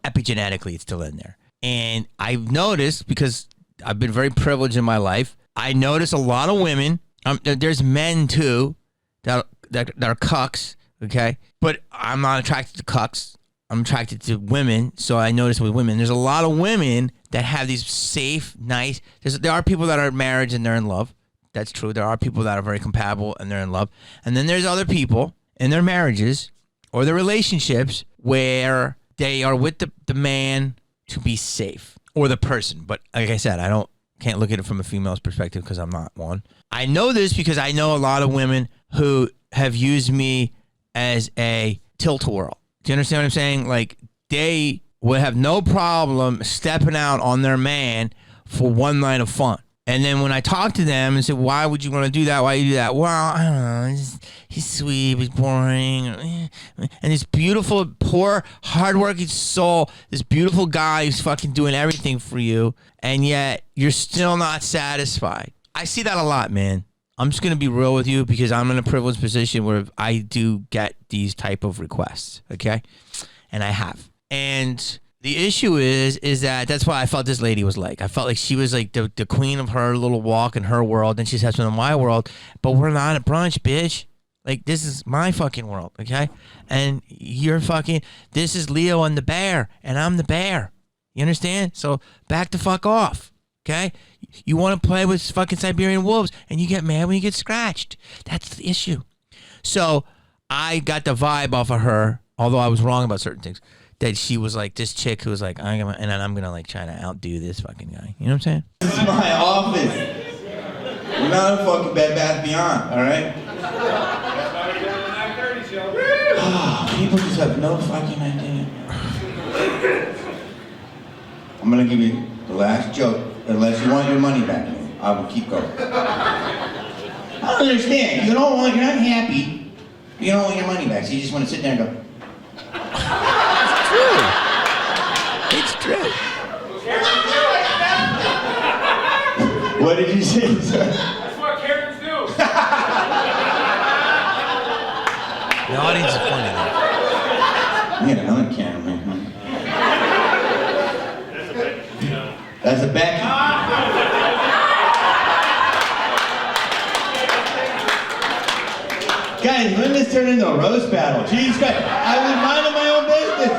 Epigenetically, it's still in there. And I've noticed, because I've been very privileged in my life, I notice a lot of women, there's men too, that are cucks, okay? But I'm not attracted to cucks. I'm attracted to women, so I notice with women, there's a lot of women that have these safe, nice... There are people that are married and they're in love. That's true. There are people that are very compatible and they're in love. And then there's other people in their marriages or their relationships where they are with the man to be safe, or the person. But like I said, can't look at it from a female's perspective because I'm not one. I know this because I know a lot of women who have used me as a tilt-a-whirl. Do you understand what I'm saying? Like, they would have no problem stepping out on their man for one night of fun. And then when I talk to them and say, why would you want to do that? Why do you do that? Well, I don't know. He's sweet. He's boring. And this beautiful, poor, hardworking soul, this beautiful guy who's fucking doing everything for you, and yet you're still not satisfied. I see that a lot, man. I'm just going to be real with you because I'm in a privileged position where I do get these type of requests, okay? And I have. And the issue is that that's why I felt this lady was like. I felt like she was like the queen of her little walk in her world, and she's having in my world, but we're not at brunch, bitch. Like, this is my fucking world, okay? And you're fucking, this is Leo and the bear, and I'm the bear. You understand? So back the fuck off. Okay? You want to play with fucking Siberian wolves, and you get mad when you get scratched. That's the issue. So I got the vibe off of her, although I was wrong about certain things, that she was like this chick who was like, and then I'm gonna like try to outdo this fucking guy. You know what I'm saying? This is my office. We're not a fucking Bed Bath Beyond, all right? People just have no fucking idea. I'm gonna give you the last joke, unless you want your money back. I will keep going. I don't understand. You're not happy. You don't want your money back, so you just want to sit there and go. It's true. What did you say, sir? That's what Karens do. The audience is funny though. We had another Karen, man. That's a Becky. Guys, when this turned into a roast battle? Jesus Christ, I was minding my own business.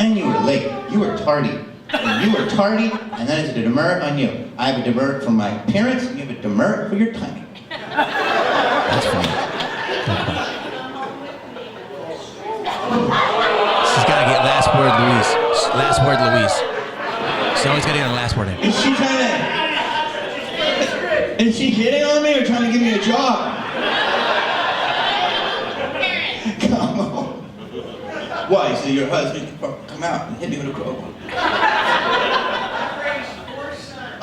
And you were late. You were tardy. And you were tardy, and that is a demerit on you. I have a demerit from my parents, and you have a demerit for your timing. That's funny. She's got to get last word, Louise. Last word, Louise. She's always got to get a last word in. Is she trying to... Is she hitting on me or trying to give me a job? Come on. Why? So your husband can come out and hit me with a crowbar?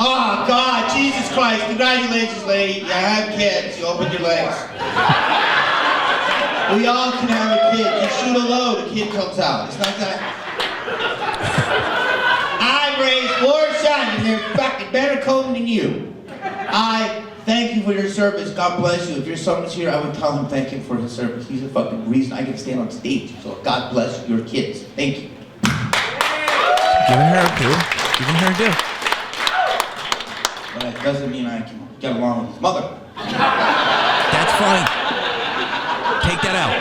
Oh, God, Jesus Christ. Congratulations, lady. You have kids. You opened your legs. We all can have a kid. You shoot a load, a kid comes out. It's not that... I raised 4 sons, and they're fucking better coding than you. I thank you for your service. God bless you. If your son was here, I would tell him thank him for his service. He's the fucking reason I can stand on stage. So God bless your kids. Thank you. Giving her a due. Giving her a due. But that doesn't mean I can get along with his mother. That's funny. Take that out.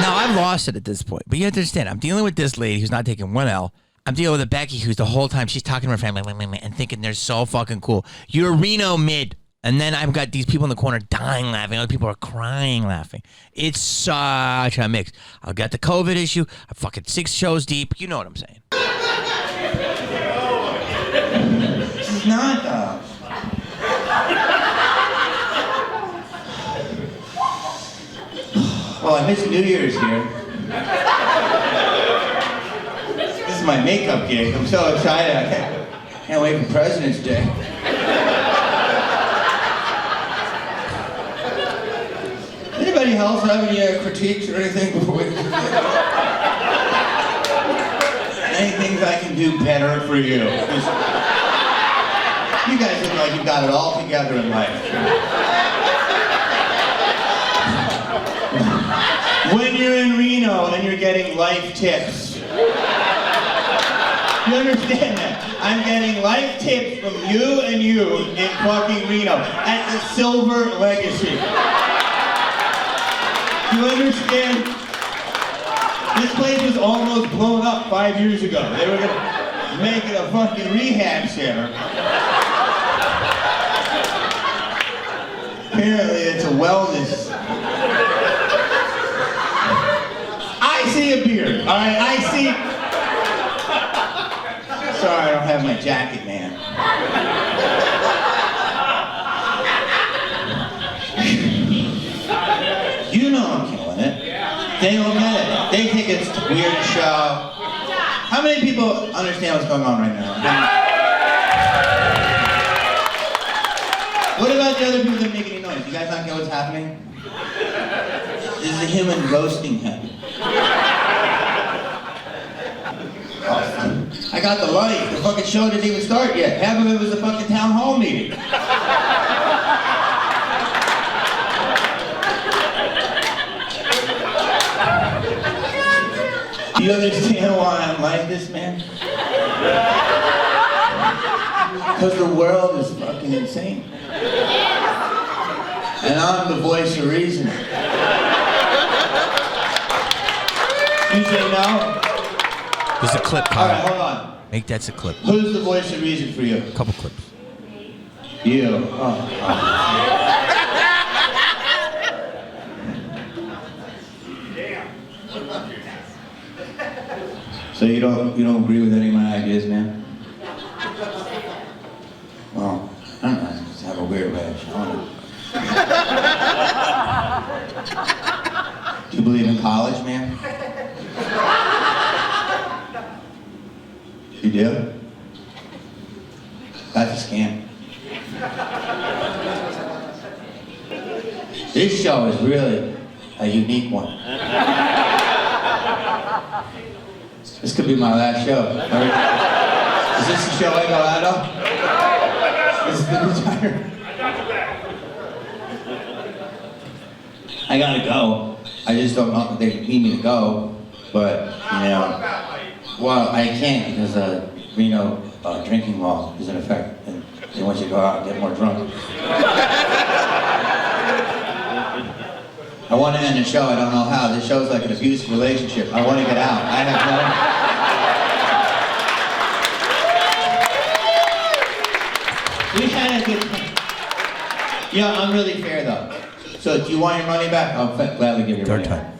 Now, I've lost it at this point, but you have to understand, I'm dealing with this lady who's not taking one L. I'm dealing with a Becky who's the whole time she's talking to her family and thinking they're so fucking cool. You're Reno mid. And then I've got these people in the corner dying laughing. Other people are crying laughing. It's such a mix. I've got the COVID issue. I'm fucking 6 shows deep. You know what I'm saying. This is not, Well, I missed New Year's here. This is my makeup gig. I'm so excited. I can't wait for President's Day. Anybody else have any critiques or anything before we... Any things I can do better for you? You guys look like you've got it all together in life. When you're in Reno and you're getting life tips. You understand that? I'm getting life tips from you and you in fucking Reno at the Silver Legacy. You understand? This place was almost blown up 5 years ago. They were gonna make it a fucking rehab center. Apparently it's a wellness. I see a beard, all right? I see... Sorry, I don't have my jacket, man. You know I'm killing it. They don't get it. They think it's a weird show. How many people understand what's going on right now? What about the other people that make any noise? You guys not get what's happening? This is a human roasting him. Oh, I got the light. The fucking show didn't even start yet. Half of it was a fucking town hall meeting. Do you understand why I'm like this, man? Because the world is fucking insane. And I'm the voice of reason. You say no? There's a clip, All right, Kyle. hold on. Make that's a clip. Who's the voice of reason for you? A couple clips. You. Oh. So you don't agree with any of my ideas, man? Well, I don't know. I just have a weird rash. I don't know. Do you believe in college, man? You do? That's a scam. This show is really a unique one. This could be my last show. Is this the show I go out of? This is the retire. I gotta go. I just don't know if they need me to go, but you know, well, I can't because Reno drinking law is in effect, and they want you to go out and get more drunk. I want to end the show. I don't know how. This show's like an abusive relationship. I want to get out. I have no. We had a good time. Yeah, I'm really fair though. So, do you want your money back? I'll gladly give you your money back.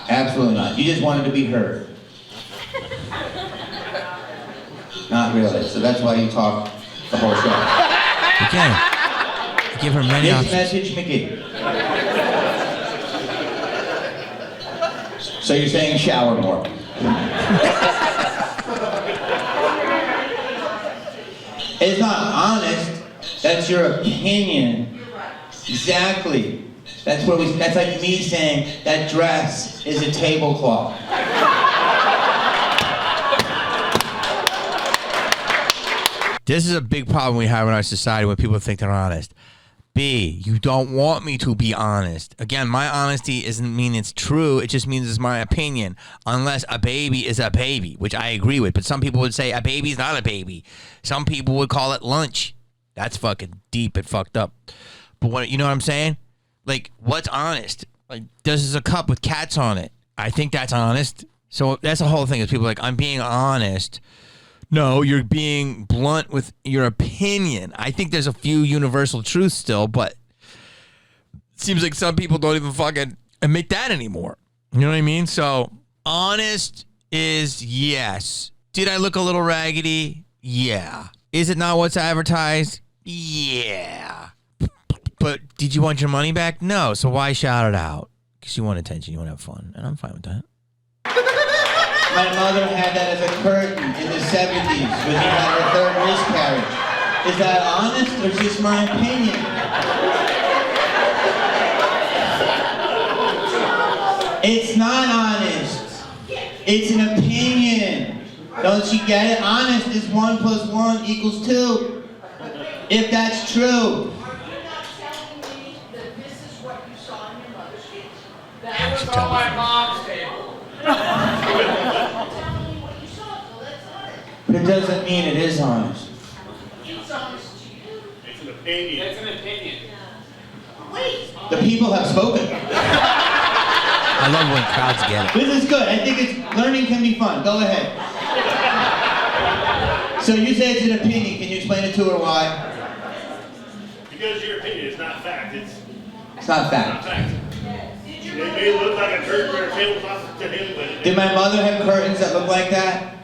Absolutely not. You just wanted to be heard. Not really. So that's why you talk the whole show. Okay. Give her many Next options. message, Mickey. So you're saying shower more. It's not honest. That's your opinion. Exactly. That's like me saying that dress is a tablecloth. This is a big problem we have in our society when people think they're honest. B, you don't want me to be honest. Again, my honesty doesn't mean it's true. It just means it's my opinion. Unless a baby is a baby, which I agree with. But some people would say a baby's not a baby. Some people would call it lunch. That's fucking deep and fucked up. But what, you know what I'm saying? Like, what's honest? Like, there's a cup with cats on it. I think that's honest. So that's the whole thing is people are like, I'm being honest. No, you're being blunt with your opinion. I think there's a few universal truths still, but it seems like some people don't even fucking admit that anymore. You know what I mean? So, honest is yes. Did I look a little raggedy? Yeah. Is it not what's advertised? Yeah. But did you want your money back? No. So why shout it out? Because you want attention. You want to have fun. And I'm fine with that. My mother had that as a curtain in the 70s when she had her third miscarriage. Is that honest or just my opinion? It's not honest. It's an opinion. Don't you get it? Honest is 1 + 1 = 2. If that's true. You're not telling me that this is what you saw in your mother's case. That was on my mom's table. You're telling me what you saw, so that's honest. But it doesn't mean it is honest. It's honest to you. It's an opinion. It's an opinion. Wait. The people have spoken. I love when crowds get it. This is good. I think learning can be fun. Go ahead. So you say it's an opinion. Can you explain it to her why? Because your opinion is not fact. It's not not fact. fact. It may look like a curtain or a tablecloth to him, but Did my mother have curtains that look like that?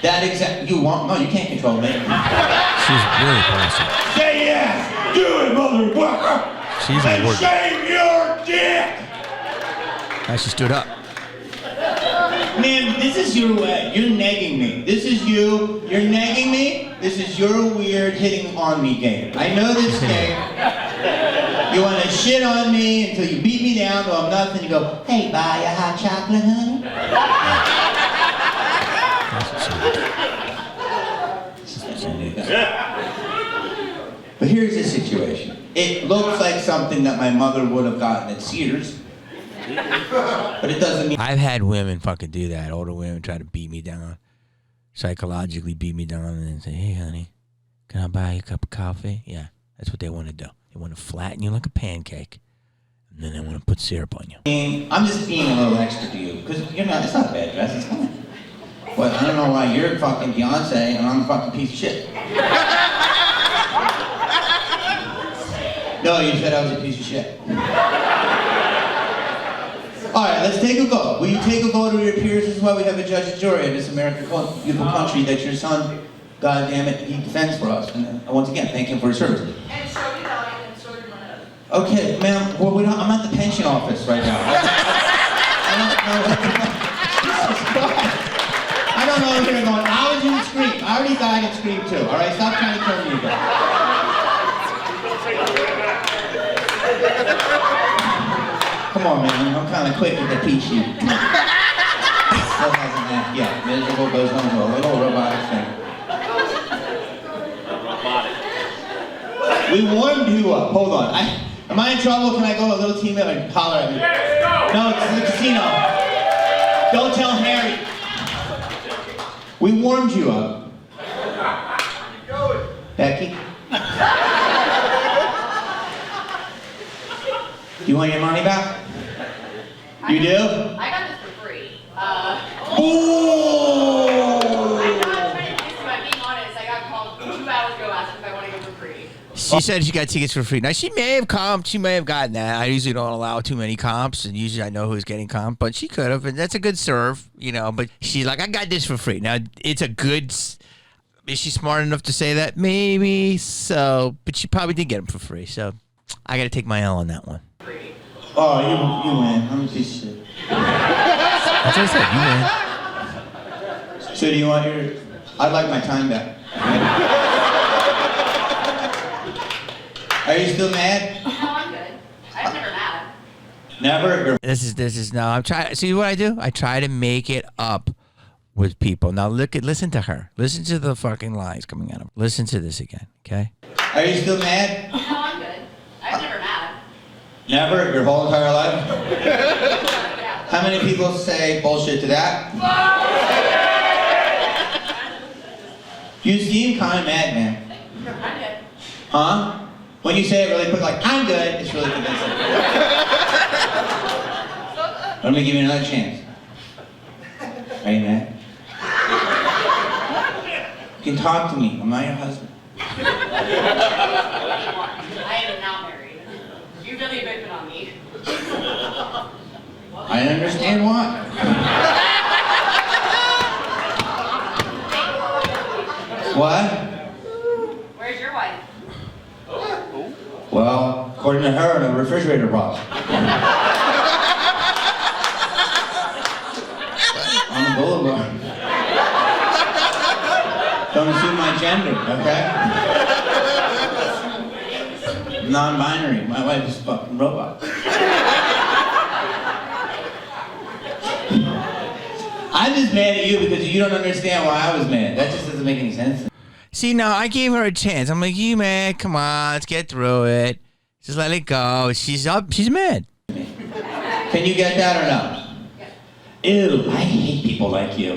That exact. You can't control me. She's really passionate. Say yes. Do it, motherfucker. She's a word. Shave your dick. Now she stood up. Man, this is your way. You're negging me. This is you. You're negging me. This is your weird hitting on me game. I know this game. You want to shit on me until you beat me down till I'm nothing. You go, hey, buy a hot chocolate, honey? But here's the situation. It looks like something that my mother would have gotten at Sears. But it doesn't mean... I've had women fucking do that. Older women try to beat me down. Psychologically beat me down and then say, hey, honey, can I buy you a cup of coffee? Yeah, that's what they want to do. They They want to flatten you like a pancake, and then they want to put syrup on you. I'm just being a little extra to you, because it's not a bad dress, it's fine. But I don't know why you're fucking Beyonce and I'm a fucking piece of shit. No, you said I was a piece of shit. Alright, let's take a vote. Will you take a vote of your peers? This is why we have a judge and jury in this American beautiful country that your son, God damn it, he defends for us. And once again, thank him for his service. And so did I, and so did my husband. Okay, ma'am, well, I'm at the pension office right now. I don't know if you're going, I was in Scream. I already died in Scream too, alright? Stop trying to kill me again. Come on, man, I'm kind of quick with the pea shoot. Still hasn't that yet. Miserable goes home to a little robotic thing. We warmed you up. Hold on. Am I in trouble? Can I go a little teammate and holler at me? No, it's the casino. Don't tell Harry. We warmed you up. Becky? You want your money back? You do? I got this for free. Ooh! I'm not trying to diss you, I'm being honest. I got called 2 hours ago asking if I want to go for free. She said she got tickets for free. Now, she may have comped. She may have gotten that. I usually don't allow too many comps, and usually I know who's getting comped, but she could have, and that's a good serve, you know, but she's like, I got this for free. Now, it's a good... Is she smart enough to say that? Maybe so, but she probably did get them for free, so I got to take my L on that one. Oh, you win. I'm a piece of shit. That's what I said, you win. So do you want your... I'd like my time back. Are you still mad? No, I'm good. I'm never mad. Never? This is no. I'm trying. See what I do? I try to make it up with people. Now listen to her. Listen to the fucking lies coming out of her. Listen to this again, okay? Are you still mad? No, I'm good. I'm never mad. Never? Your whole entire life? Yeah. How many people say bullshit to that? You seem kind of mad, man. I'm good. Huh? When you say it really quick, like, I'm good, it's really convincing. Let me give you another chance. Are you mad? You can talk to me. I'm not your husband. I am not married. You really been on me. I understand why. What? Where's your wife? Well, according to her, in a refrigerator box. On the boulevard. Don't assume my gender, okay? Non-binary. My wife is a fucking robot. I'm just mad at you because you don't understand why I was mad. That just doesn't make any sense. See, now I gave her a chance. I'm like, you mad? Come on, let's get through it. Just let it go. She's up. She's mad. Can you get that or no? Ew, I hate people like you.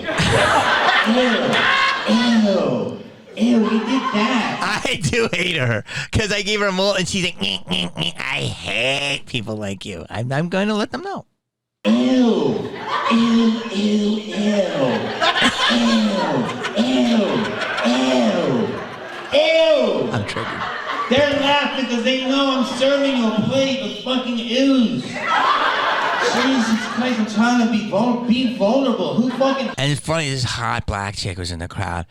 Ew, you did that. I do hate her because I gave her a mole and she's like, I hate people like you. I'm going to let them know. Ew. I'm triggered. They're laughing because they know I'm serving you a plate of fucking ooze. Jesus Christ, I'm trying to be vulnerable. Who fucking... And it's funny, this hot black chick was in the crowd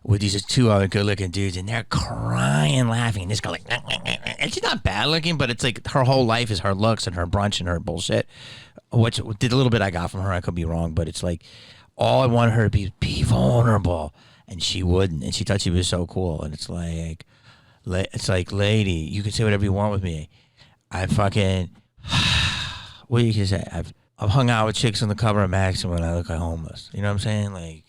with these two other good-looking dudes, and they're crying, laughing. And this guy like, and she's not bad-looking, but it's like her whole life is her looks and her brunch and her bullshit. Which did a little bit I got from her. I could be wrong, but it's like all I wanted her to be vulnerable, and she wouldn't. And she thought she was so cool. And it's like, lady, you can say whatever you want with me. I fucking, what do you can say? I've hung out with chicks on the cover of Maxim when I look like homeless. You know what I'm saying? Like,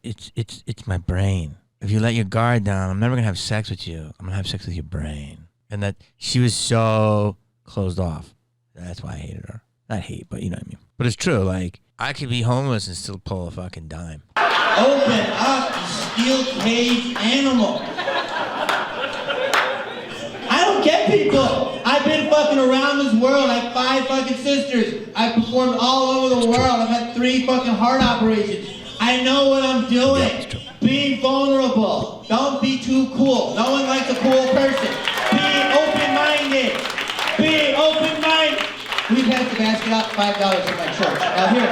it's my brain. If you let your guard down, I'm never gonna have sex with you. I'm gonna have sex with your brain. And that she was so closed off. That's why I hated her. Not hate, but you know what I mean. But it's true. Like, I could be homeless and still pull a fucking dime. Open up, you steel cage animal. I don't get people. I've been fucking around this world. I have 5 fucking sisters. I've performed all over the world. I've had 3 fucking heart operations. I know what I'm doing. Be vulnerable. Don't be too cool. No one likes a cool person. Be open-minded. Be open-minded. We passed the basket out, $5 in my church. Now here.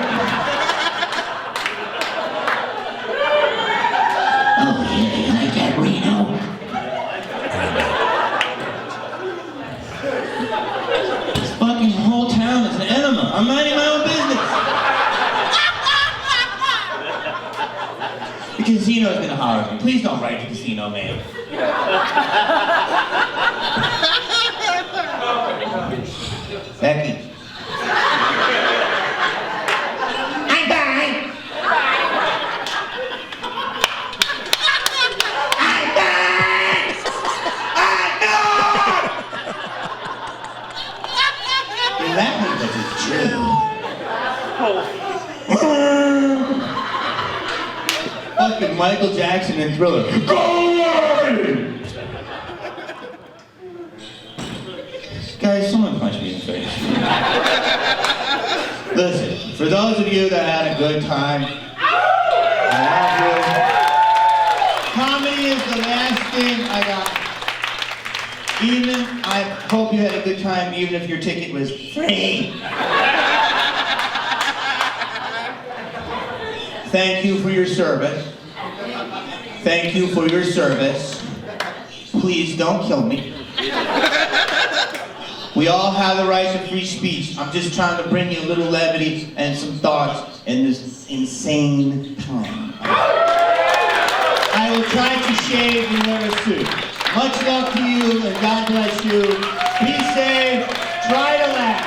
Oh yeah, you like that, Reno? This fucking whole town is an enema. I'm minding my own business. The casino's gonna holler at me. Please don't write the casino, man. Becky. I'm dying. I'm dying. I'm dying. You're laughing, but it's true. Fucking Michael Jackson and Thriller. Go away! Guys, someone punch me in the face. Listen, for those of you that had a good time, I love you. Comedy is the last thing I got. I hope you had a good time, even if your ticket was free. Thank you for your service. Thank you for your service. Please don't kill me. We all have the right to free speech. I'm just trying to bring you a little levity and some thoughts in this insane time. I will try to shave and wear a suit. Much love to you and God bless you. Be safe. Try to laugh.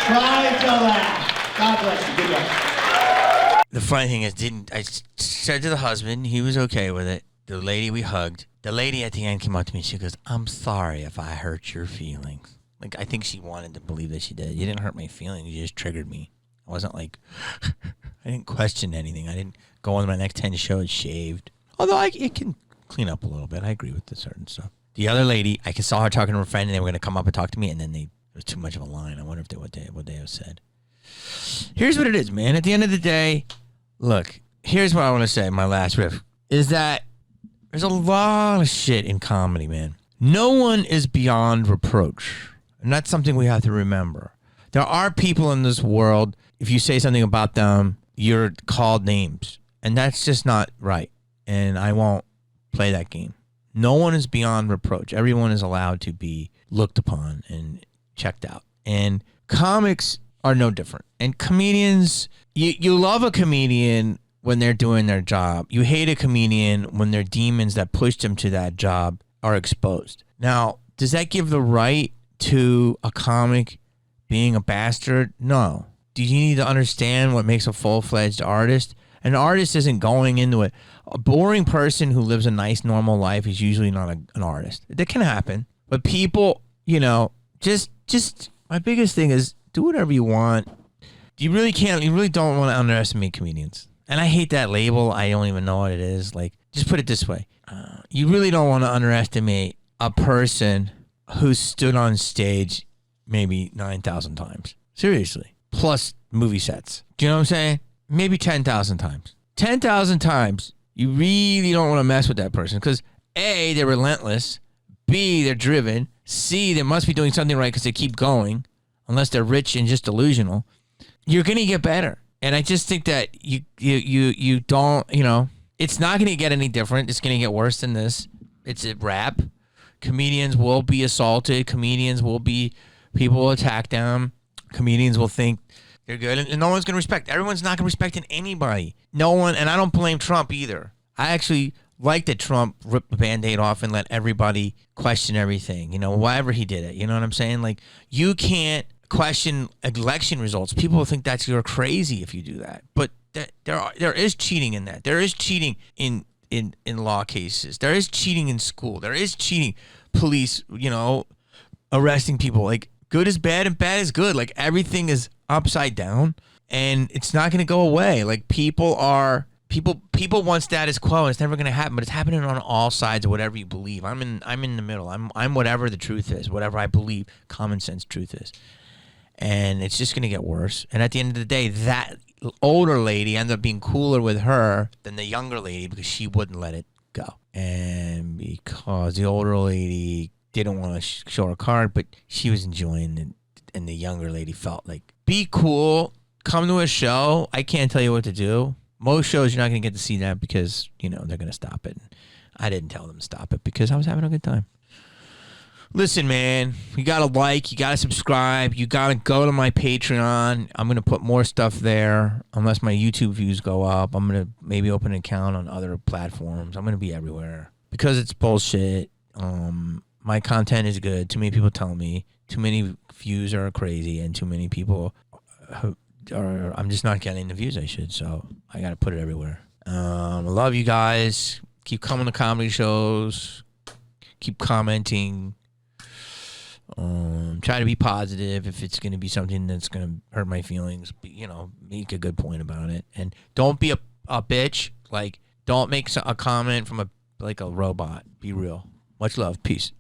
Try to laugh. God bless you. Good luck. The funny thing is, I said to the husband, he was okay with it. The lady we hugged, the lady at the end came up to me. She goes, "I'm sorry if I hurt your feelings." Like, I think she wanted to believe that she did. You didn't hurt my feelings. You just triggered me. I wasn't like, I didn't question anything. I didn't go on my next 10 shows shaved. Although it can clean up a little bit. I agree with the certain stuff. The other lady, I saw her talking to her friend, and they were going to come up and talk to me, and then it was too much of a line. I wonder if what they have said. Here's what it is, man. At the end of the day, look, here's what I want to say, my last riff, is that there's a lot of shit in comedy, man. No one is beyond reproach. And that's something we have to remember. There are people in this world, if you say something about them, you're called names. And that's just not right. And I won't play that game. No one is beyond reproach. Everyone is allowed to be looked upon and checked out. And comics are no different. And comedians, you love a comedian when they're doing their job. You hate a comedian when their demons that pushed them to that job are exposed. Now, does that give the right to a comic being a bastard? No. Do you need to understand what makes a full-fledged artist? An artist isn't going into it. A boring person who lives a nice, normal life is usually not an artist. That can happen. But people, just my biggest thing is do whatever you want. You really don't want to underestimate comedians. And I hate that label. I don't even know what it is. Like, just put it this way. You really don't want to underestimate a person who stood on stage maybe 9,000 times. Seriously. Plus movie sets. Do you know what I'm saying? Maybe 10,000 times. 10,000 times, you really don't want to mess with that person because A, they're relentless. B, they're driven. C, they must be doing something right because they keep going. Unless they're rich and just delusional. You're going to get better. And I just think that you don't, it's not going to get any different. It's going to get worse than this. It's a rap. Comedians will be assaulted. People will attack them. Comedians will think they're good. And no one's going to respect. Everyone's not going to respect anybody. No one, and I don't blame Trump either. I actually like that Trump ripped the Band-Aid off and let everybody question everything. Whatever he did it. You know what I'm saying? Like, you can't question election results. People think you're crazy if you do that. But there is cheating in that. There is cheating in law cases. There is cheating in school. There is cheating. Police, arresting people. Like, good is bad and bad is good. Like, everything is upside down and it's not going to go away. Like, people are People want status quo, and it's never gonna happen. But it's happening on all sides of whatever you believe. I'm in the middle. I'm whatever the truth is, whatever I believe common sense truth is, and it's just gonna get worse. And at the end of the day, that older lady ended up being cooler with her than the younger lady because she wouldn't let it go, and because the older lady didn't want to show her card, but she was enjoying it, and the younger lady felt like, be cool, come to a show. I can't tell you what to do. Most shows you're not going to get to see that because, they're going to stop it. I didn't tell them to stop it because I was having a good time. Listen, man, you got to like, you got to subscribe, you got to go to my Patreon. I'm going to put more stuff there unless my YouTube views go up. I'm going to maybe open an account on other platforms. I'm going to be everywhere because it's bullshit. My content is good. Too many people tell me. Too many views are crazy, and too many people I'm just not getting the views I should, so I got to put it everywhere. I love you guys. Keep coming to comedy shows. Keep commenting. Try to be positive. If it's going to be something that's going to hurt my feelings, make a good point about it. And don't be a bitch. Like, don't make a comment from a robot. Be real. Much love. Peace.